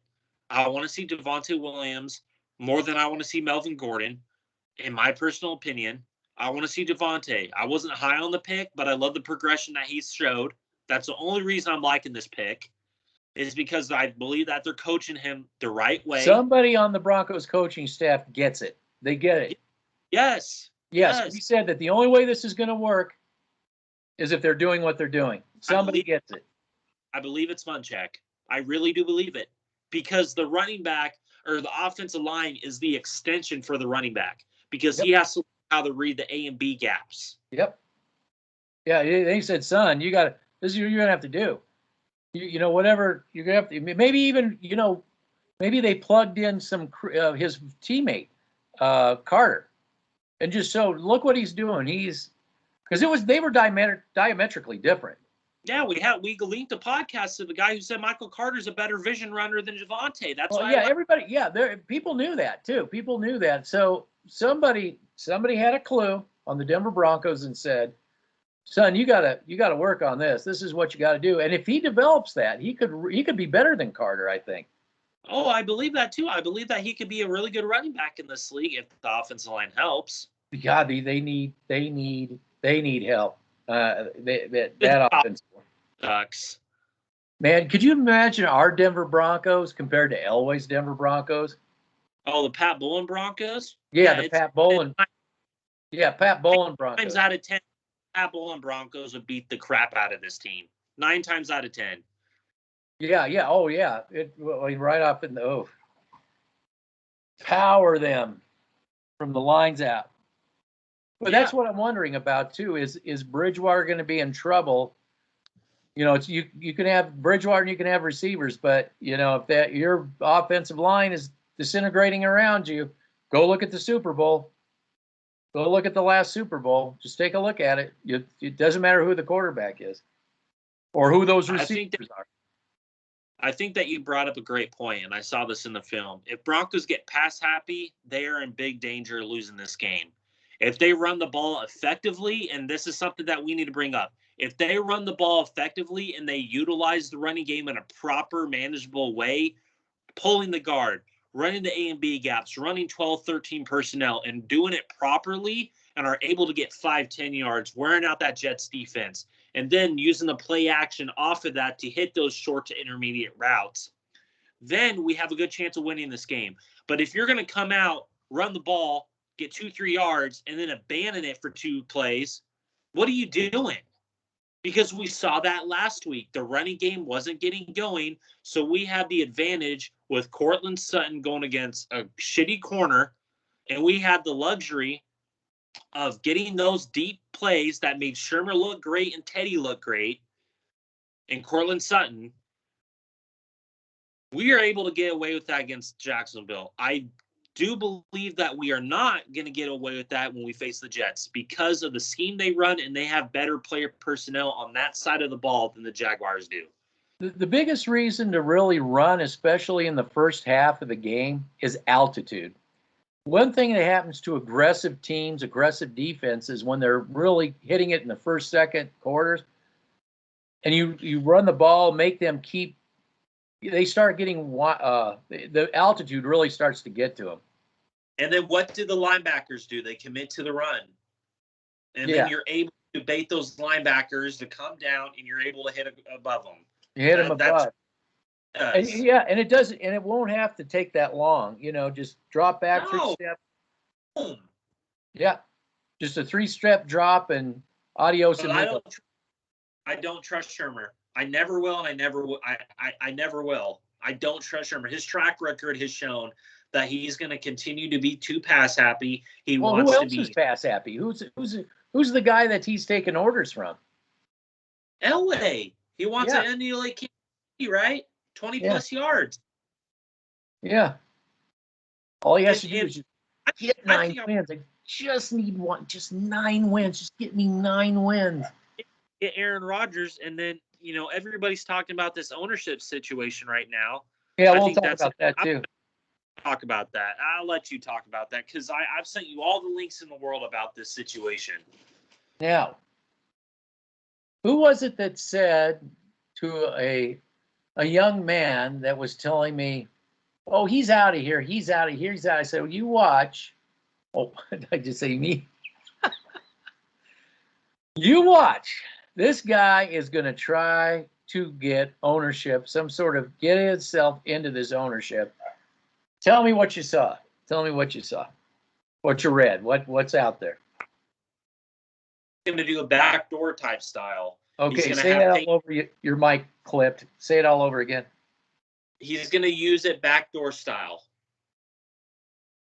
I want to see Devontae Williams more than I want to see Melvin Gordon, in my personal opinion. I want to see Devontae. I wasn't high on the pick, but I love the progression that he's showed. That's the only reason I'm liking this pick, is because I believe that they're coaching him the right way. Somebody on the Broncos coaching staff gets it. They get it. Yes. We said that the only way this is going to work is if they're doing what they're doing. Somebody gets it. I believe it's Munchak. I really do believe it, because the running back or the offensive line is the extension for the running back, because he has to learn how to read the A and B gaps. Yep. Yeah, they said, son, this is what you're going to have to do. Whatever you're going to have to, maybe even, maybe they plugged in some his teammate, Carter, and just look what he's doing. Because they were diametrically different. Yeah, we linked a podcast to the guy who said Michael Carter's a better vision runner than Javonte. That's why. Yeah, everybody. Yeah, people knew that too. People knew that. So somebody had a clue on the Denver Broncos and said, "Son, you gotta work on this. This is what you got to do." And if he develops that, he could be better than Carter, I think. Oh, I believe that too. I believe that he could be a really good running back in this league if the offensive line helps. God, they need help. That offense sucks. Man, could you imagine our Denver Broncos compared to Elway's Denver Broncos? Oh, the Pat Bowlen Broncos? Yeah, the Pat Bowlen. Yeah, Pat Bowlen Broncos. 9 times out of 10, Pat Bowlen Broncos would beat the crap out of this team. 9 times out of 10. Yeah. Oh, yeah. Right off in the power them from the lines out. But that's what I'm wondering about too. Is Bridgewater going to be in trouble? You can have Bridgewater and you can have receivers, but if your offensive line is disintegrating around you, go look at the Super Bowl. Go look at the last Super Bowl. Just take a look at it. It doesn't matter who the quarterback is or who those receivers are. I think that you brought up a great point, and I saw this in the film. If Broncos get pass happy, they are in big danger of losing this game. If they run the ball effectively, and this is something that we need to bring up, if they run the ball effectively and they utilize the running game in a proper, manageable way, pulling the guard, running the A and B gaps, running 12, 13 personnel, and doing it properly, and are able to get 5, 10 yards, wearing out that Jets defense, and then using the play action off of that to hit those short to intermediate routes, then we have a good chance of winning this game. But if you're going to come out, run the ball, get 2-3 yards, and then abandon it for 2 plays, what are you doing? Because we saw that last week. The running game wasn't getting going, so we had the advantage with Cortland Sutton going against a shitty corner, and we had the luxury of getting those deep plays that made Shurmur look great and Teddy look great, and Cortland Sutton. We are able to get away with that against Jacksonville. I do believe that we are not going to get away with that when we face the Jets because of the scheme they run, and they have better player personnel on that side of the ball than the Jaguars do. The biggest reason to really run, especially in the first half of the game, is altitude. One thing that happens to aggressive teams, aggressive defenses, when they're really hitting it in the first, second quarters, and you run the ball, make them keep, they start getting, the altitude really starts to get to them. And then what do the linebackers do? They commit to the run. And then you're able to bait those linebackers to come down, and you're able to hit above them. You hit them above. And it doesn't, and it won't have to take that long. Just drop back 3 steps. Boom. Yeah, just a 3-step drop and adios. I don't trust Shurmur. I never will, and I never will. I never will. I don't trust Shurmur. His track record has shown that he's going to continue to be too pass happy. Who else is pass happy? Who's the guy that he's taking orders from? Elway. He wants to end Kansas City, right? 20-plus yards. Yeah. All he has to do is just get 9 wins. I just need one. Just 9 wins. Just get me 9 wins. Get Aaron Rodgers, and then, everybody's talking about this ownership situation right now. Yeah, we'll talk about that too. Talk about that. I'll let you talk about that because I've sent you all the links in the world about this situation. Now, who was it that said to a young man that was telling me, "Oh, he's out of here. He's out of here. He's out." I said, "Well, you watch." Oh, did I just say me? You watch. This guy is going to try to get ownership, get himself into this ownership. Tell me what you saw. Tell me what you saw. What you read. What's out there. He's going to do a backdoor type style. Okay, say it all over. Your mic clipped. Say it all over again. He's going to use it backdoor style.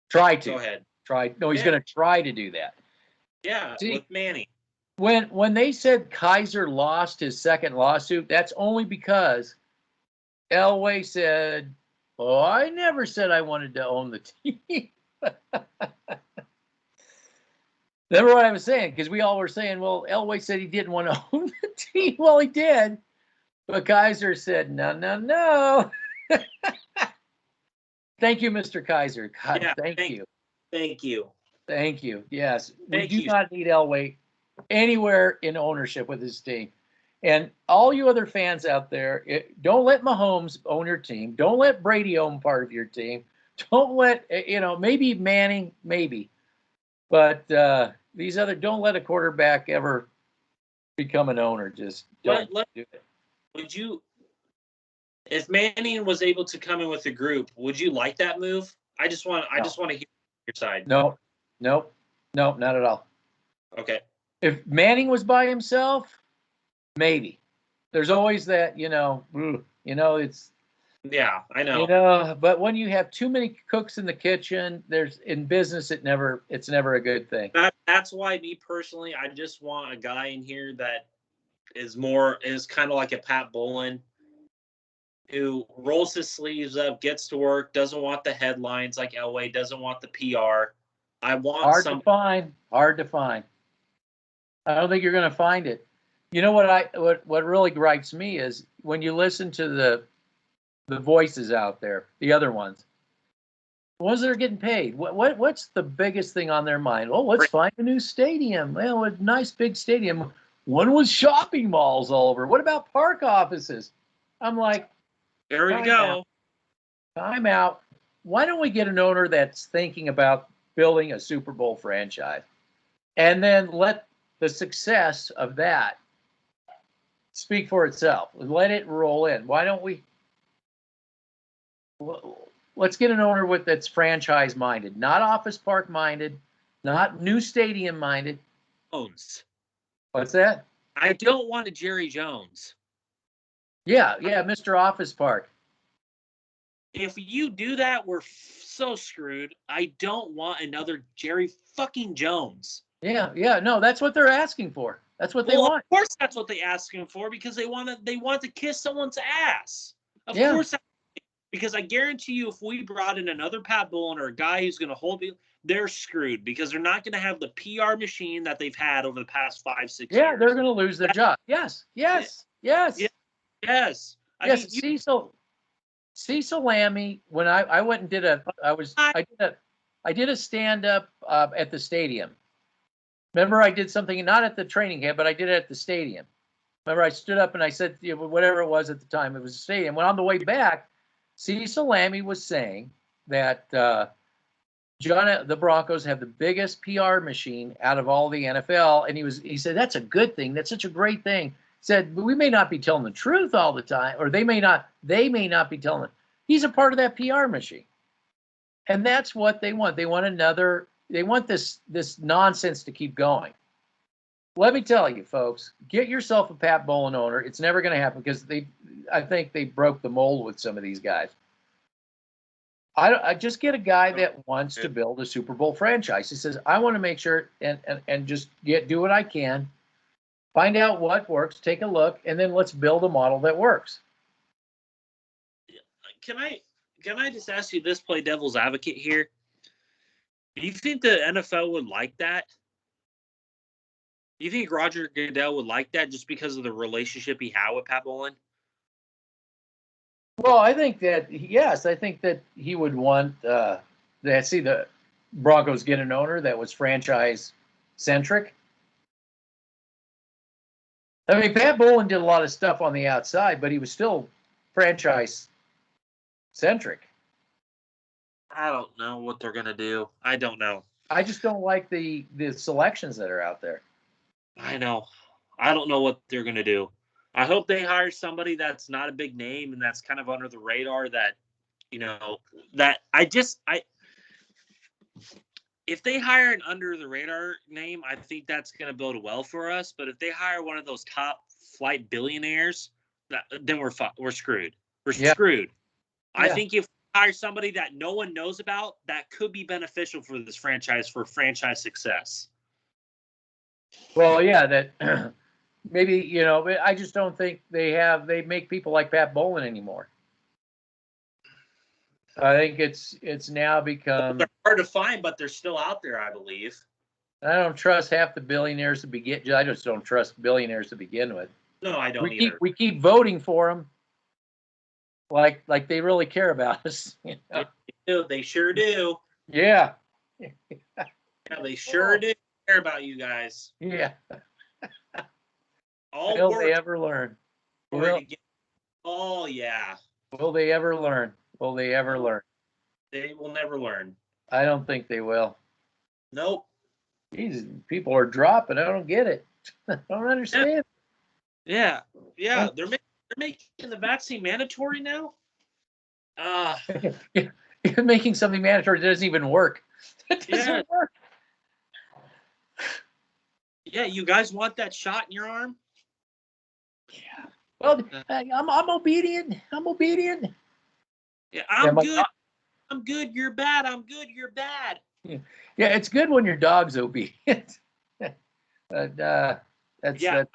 Try to. Go ahead. Try. No, he's going to try to do that. Yeah, with Manny. When they said Kaiser lost his second lawsuit, that's only because Elway said, "Oh, I never said I wanted to own the team." Remember what I was saying? Because we all were saying, well, Elway said he didn't want to own the team. Well, he did. But Kaiser said, no. Thank you, Mr. Kaiser. God, thank you. Thank you. Thank you. Yes. We do not need Elway anywhere in ownership with his team. And all you other fans out there, don't let Mahomes own your team. Don't let Brady own part of your team. Don't let, maybe Manning, maybe. But these other, don't let a quarterback ever become an owner. Just don't do it. Would you, if Manning was able to come in with a group, would you like that move? I just want to hear your side. No, not at all. Okay. If Manning was by himself, maybe. There's always that, it's. Yeah, I know. But when you have too many cooks in the kitchen, in business, it's never a good thing. That's why, me personally, I just want a guy in here that is kind of like a Pat Bowlen, who rolls his sleeves up, gets to work, doesn't want the headlines like Elway, doesn't want the PR. I want hard to find. I don't think you're going to find it. You know what really gripes me is when you listen to the voices out there, the other ones that are getting paid. What's the biggest thing on their mind? Well, let's find a new stadium. Well, a nice big stadium. One with shopping malls all over. What about park offices? I'm like, there we go. Time out. Why don't we get an owner that's thinking about building a Super Bowl franchise, and then let the success of that speak for itself. Let it roll in. Why don't we? Let's get an owner that's franchise minded, not office park minded, not new stadium minded. Jones. What's that? I don't want a Jerry Jones. Yeah, Mr. Office Park. If you do that, we're so screwed. I don't want another Jerry fucking Jones. Yeah. No, that's what they're asking for. That's what they want. Of course, that's what they're asking for because they want to kiss someone's ass. Of course. Because I guarantee you, if we brought in another Pat Bowlen or a guy who's going to hold it, they're screwed because they're not going to have the PR machine that they've had over the past 5-6 years. Yeah, they're going to lose their job. Yes. Yes. I mean, Cecil Lammey. When I went and did I did a stand up at the stadium. Remember, I did something not at the training camp, but I did it at the stadium. Remember, I stood up and I said, whatever it was at the time, it was a stadium. When on the way back, Cecil Lammey was saying that the Broncos have the biggest PR machine out of all the NFL, and he said that's a good thing. That's such a great thing. He said, but we may not be telling the truth all the time, or they may not be telling it. He's a part of that PR machine, and that's what they want. They want this nonsense to keep going. Let me tell you, folks, get yourself a Pat Bowlen owner. It's never going to happen because I think they broke the mold with some of these guys. I just get a guy that wants to build a Super Bowl franchise. He says, I want to make sure and just do what I can, find out what works, take a look, and then let's build a model that works. Can I just ask you this, play devil's advocate here? Do you think the NFL would like that? Do you think Roger Goodell would like that just because of the relationship he had with Pat Bowlen? Well, I think that, yes, I think that he would want to see the Broncos get an owner that was franchise-centric. I mean, Pat Bowlen did a lot of stuff on the outside, but he was still franchise-centric. I don't know what they're going to do. I don't know. I just don't like the selections that are out there. I know. I don't know what they're going to do. I hope they hire somebody that's not a big name and that's kind of under the radar if they hire an under the radar name, I think that's going to bode well for us. But if they hire one of those top flight billionaires, then we're screwed. We're screwed. Yeah. I think if we hire somebody that no one knows about, that could be beneficial for this franchise, for franchise success. Well, yeah, that maybe, I just don't think they make people like Pat Bowlen anymore. I think it's now become... They're hard to find, but they're still out there, I believe. I don't trust half the billionaires to begin. I just don't trust billionaires to begin with. No, I don't either. We keep voting for them like they really care about us. They sure do. Yeah. Yeah, they sure do care about you guys. Yeah. Will they ever learn? Oh, yeah. Will they ever learn? Will they ever learn? They will never learn. I don't think they will. Nope. Jesus, people are dropping. I don't get it. I don't understand. Yeah. They're making the vaccine mandatory now. You're making something mandatory that doesn't even work. It doesn't work. Yeah, you guys want that shot in your arm? Yeah. Well, I'm obedient. Yeah, I'm good. I'm good. You're bad. I'm good. You're bad. Yeah, it's good when your dog's obedient. That's DARPA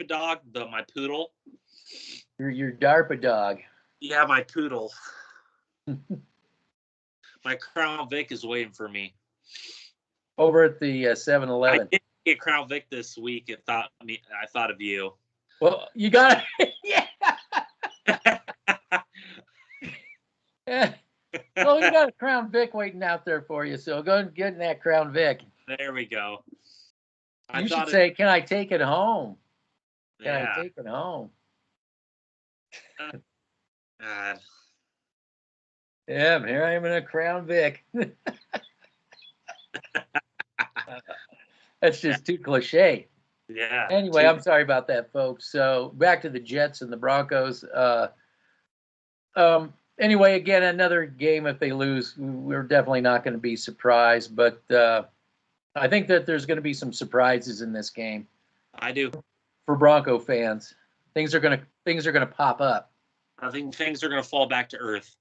dog, my poodle. Your DARPA dog. Yeah, my poodle. My Crown Vic is waiting for me. Over at the 7-Eleven. I did get Crown Vic this week. I thought of you. Well, you got it. Yeah. Well, you got a Crown Vic waiting out there for you, so go and get in that Crown Vic. There we go. You should say, can I take it home? Can I take it home? God. Yeah, here I am in a Crown Vic. That's just too cliche. Yeah. Anyway, I'm sorry about that, folks. So back to the Jets and the Broncos. Anyway, again, another game. If they lose, we're definitely not going to be surprised. But I think that there's going to be some surprises in this game. I do. For Bronco fans, things are going to pop up. I think things are going to fall back to earth.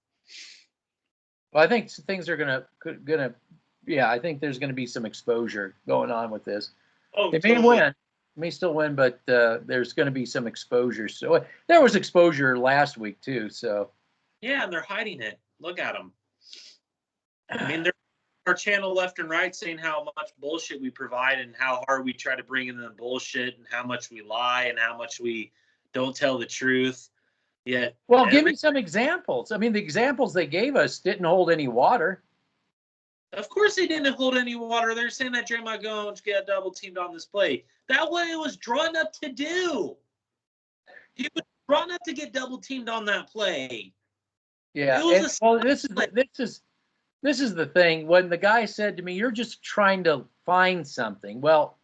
Well, I think things are going to. Yeah, I think there's going to be some exposure going on with this. Oh, they may win. May still win, but there's going to be some exposure. So there was exposure last week too. So Yeah, and they're hiding it. Look at them. I mean, they're our channel left and right saying how much bullshit we provide and how hard we try to bring in the bullshit and how much we lie and how much we don't tell the truth. Yet, Well, give me some examples. I mean, the examples they gave us didn't hold any water. Of course they didn't hold any water. They're saying that Draymond Jones got double teamed on this play. That way it was drawn up to do. He was drawn up to get double teamed on that play. Yeah. Well, this is the thing. When the guy said to me, "You're just trying to find something." Well,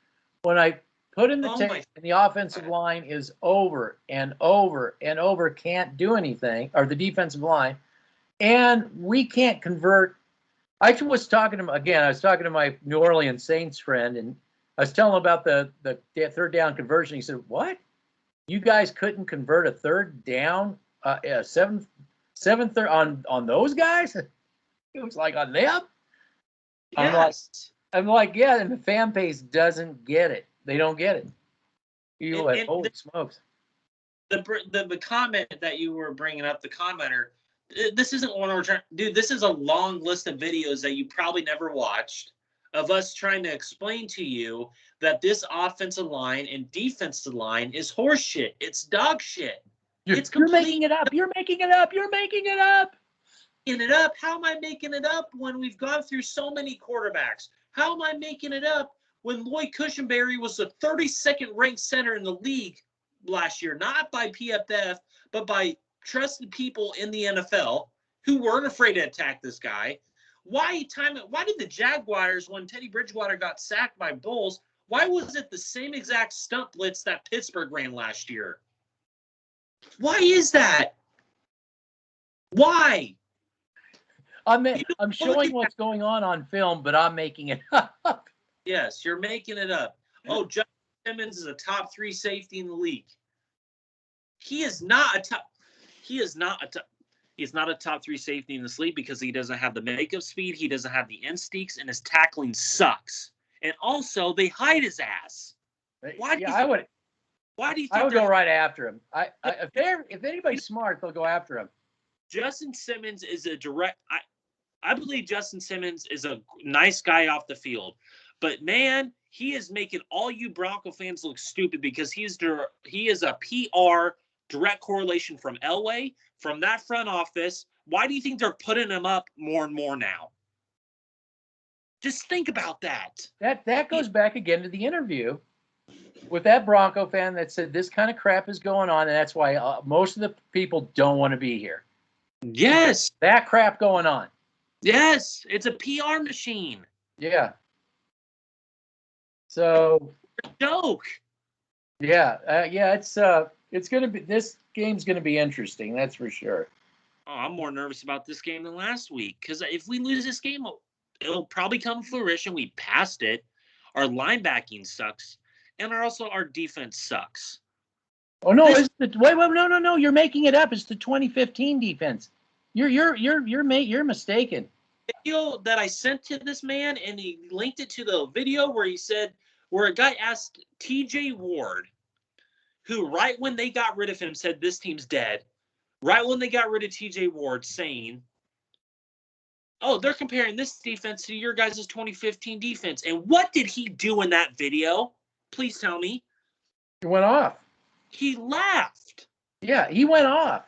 when I put in the tape and the offensive line is over and over and over, can't do anything, or the defensive line, and we can't convert. I was talking to him again. I was talking to my New Orleans Saints friend, and I was telling him about the third down conversion. He said, "What? You guys couldn't convert a third down, seventh on those guys?" It was like on them. Yes. I'm like, yeah, and the fan base doesn't get it. They don't get it. You're like, holy smokes. The comment that you were bringing up, the commenter, this isn't one we're trying. Dude, this is a long list of videos that you probably never watched of us trying to explain to you that this offensive line and defensive line is horseshit. It's dog shit. You're making it up. You're making it up. You're making it up. It up? How am I making it up when we've gone through so many quarterbacks? How am I making it up when Lloyd Cushenberry was the 32nd ranked center in the league last year, not by PFF, but by trusted people in the NFL who weren't afraid to attack this guy? Why did the Jaguars, when Teddy Bridgewater got sacked by Bulls, why was it the same exact stunt blitz that Pittsburgh ran last year? Why is that? Why? I'm showing what's going on film, but I'm making it up. Yes, you're making it up. Oh, Justin Simmons is a top 3 safety in the league. He is not a top 3 safety in this league because he doesn't have the makeup speed, he doesn't have the instincts, and his tackling sucks. And also, they hide his ass. Why do you think I would go right after him. If anybody's smart, they'll go after him. Justin Simmons is I believe Justin Simmons is a nice guy off the field. But, man, he is making all you Bronco fans look stupid because he is a PR direct correlation from Elway, from that front office. Why do you think they're putting him up more and more now? Just think about that. That goes back again to the interview with that Bronco fan that said this kind of crap is going on, and that's why most of the people don't want to be here. Yes. That crap going on. Yes. It's a PR machine. Yeah. So. Joke. Yeah. It's going to be, this game's going to be interesting. That's for sure. Oh, I'm more nervous about this game than last week because if we lose this game, it'll probably come to fruition. We passed it. Our linebacking sucks. And our defense sucks. Oh no! No! You're making it up. It's the 2015 defense. You're mistaken. The video that I sent to this man, and he linked it to the video where a guy asked T.J. Ward, who right when they got rid of him said this team's dead. Right when they got rid of T.J. Ward, saying, "Oh, they're comparing this defense to your guys' 2015 defense." And what did he do in that video? Please tell me. He went off. He laughed. Yeah, he went off.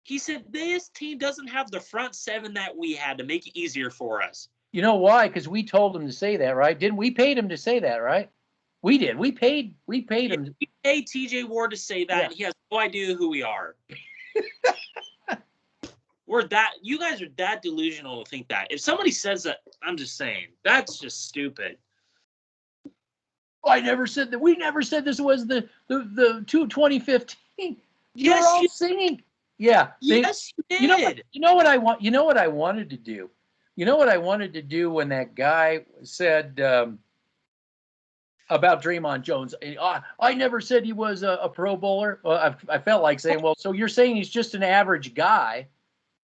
He said, this team doesn't have the front seven that we had to make it easier for us. You know why? Because we told him to say that, right? Didn't we paid him to say that, right? We did. We paid him. We paid TJ Ward to say that, and he has no idea who we are. You guys are that delusional to think that. If somebody says that, I'm just saying, that's just stupid. I never said that. We never said this was the 2015. Yes, You're all singing. Yeah. Yes, you did. You know what I want. You know what I wanted to do. You know what I wanted to do when that guy said about Draymond Jones. I never said he was a Pro Bowler. Well, I felt like saying, well, so you're saying he's just an average guy,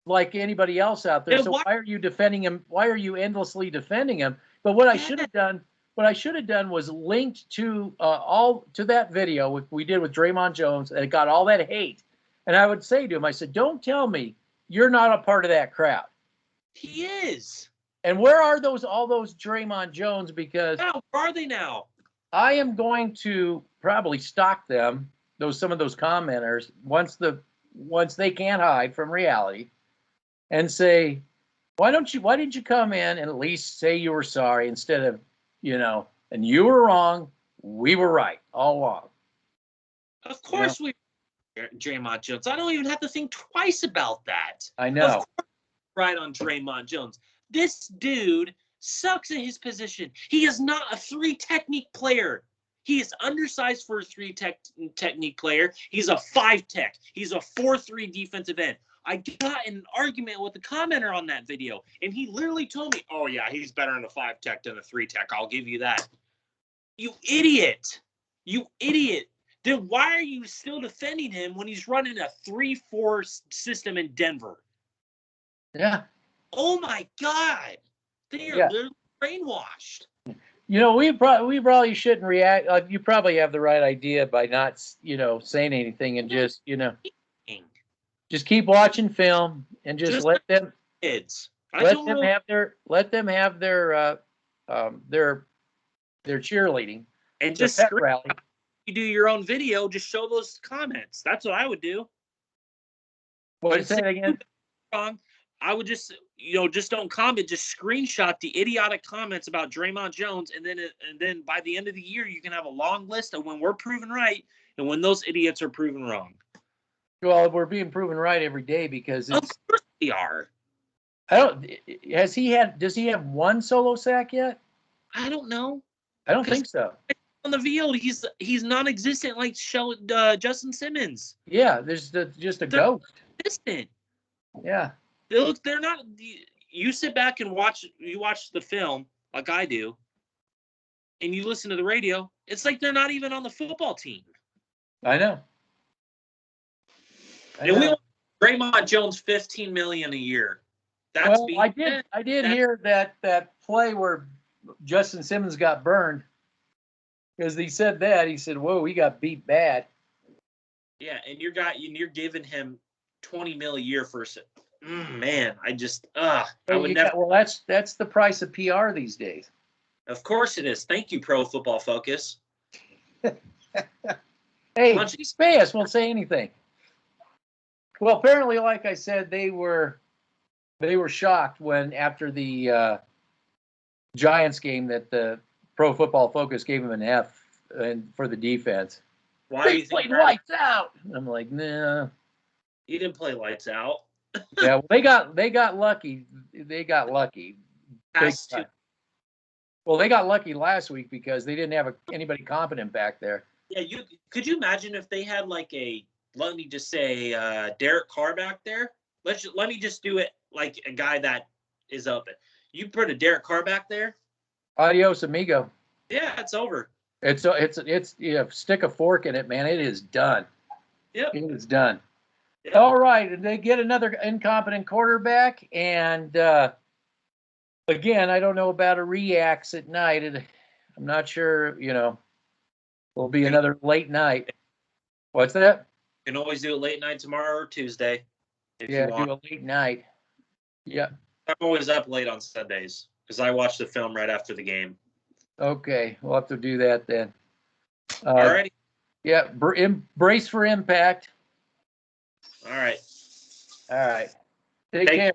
like anybody else out there. So why are you defending him? Why are you endlessly defending him? But what I should have done. What I should have done was linked to that video we did with Draymond Jones, and it got all that hate. And I would say to him, I said, don't tell me you're not a part of that crowd. He is. And where are all those Draymond Jones? Because Where are they now? I am going to probably stalk them, some of those commenters, once they can't hide from reality, and say, why didn't you come in and at least say you were sorry instead of, and you were wrong, we were right all along. Of course Draymond Jones. I don't even have to think twice about that. I know. Of course, right on Draymond Jones. This dude sucks at his position. He is not a 3-technique player. He is undersized for a 3-technique player. He's a 5-tech. He's a 4-3 defensive end. I got in an argument with the commenter on that video, and he literally told me, oh, yeah, he's better in a 5-tech than a 3-tech. I'll give you that. You idiot. You idiot. Then why are you still defending him when he's running a 3-4 system in Denver? Yeah. Oh, my God. They are literally brainwashed. We probably shouldn't react. You probably have the right idea by not, saying anything and just keep watching film and just let them kids. Let them have their cheerleading and just pep rally. You do your own video, just show those comments. That's what I would do. What say it again? Wrong. I would just don't comment. Just screenshot the idiotic comments about Draymond Jones, and then by the end of the year, you can have a long list of when we're proven right and when those idiots are proven wrong. Well, we're being proven right every day because of course we are. Does he have one solo sack yet? I don't know. I don't think so. On the field, he's non-existent like Justin Simmons. Yeah, there's just a ghost. Distant. Yeah. They're not. You sit back and watch the film like I do, and you listen to the radio. It's like they're not even on the football team. I know. And we want Draymond Jones $15 million a year. I did hear that play where Justin Simmons got burned because he said that. He said, "Whoa, he got beat bad." Yeah, and you're giving him $20 million a year for man. I would never. Well, that's the price of PR these days. Of course it is. Thank you, Pro Football Focus. Hey, Space won't say anything. Well, apparently, like I said, they were shocked when after the Giants game that the Pro Football Focus gave him an F for the defense. Why they played lights out? I'm like, nah. You didn't play lights out. Yeah, well, they got lucky. They got lucky. Well, they got lucky last week because they didn't have anybody competent back there. Yeah, could you imagine if they had like let me just say Derek Carr back there? Let me just do it like a guy that is open. You put a Derek Carr back there. Adios, amigo. Yeah, it's over. It's stick a fork in it, man. It is done. Yep. It is done. Yep. All right, and they get another incompetent quarterback, and again, I don't know about a reacts at night. I'm not sure. It'll be another late night. What's that? You can always do it late night tomorrow or Tuesday. If you want. Do a late night. Yeah. I'm always up late on Sundays because I watch the film right after the game. Okay, we'll have to do that then. All righty. Yeah, brace for impact. All right. All right. Take care.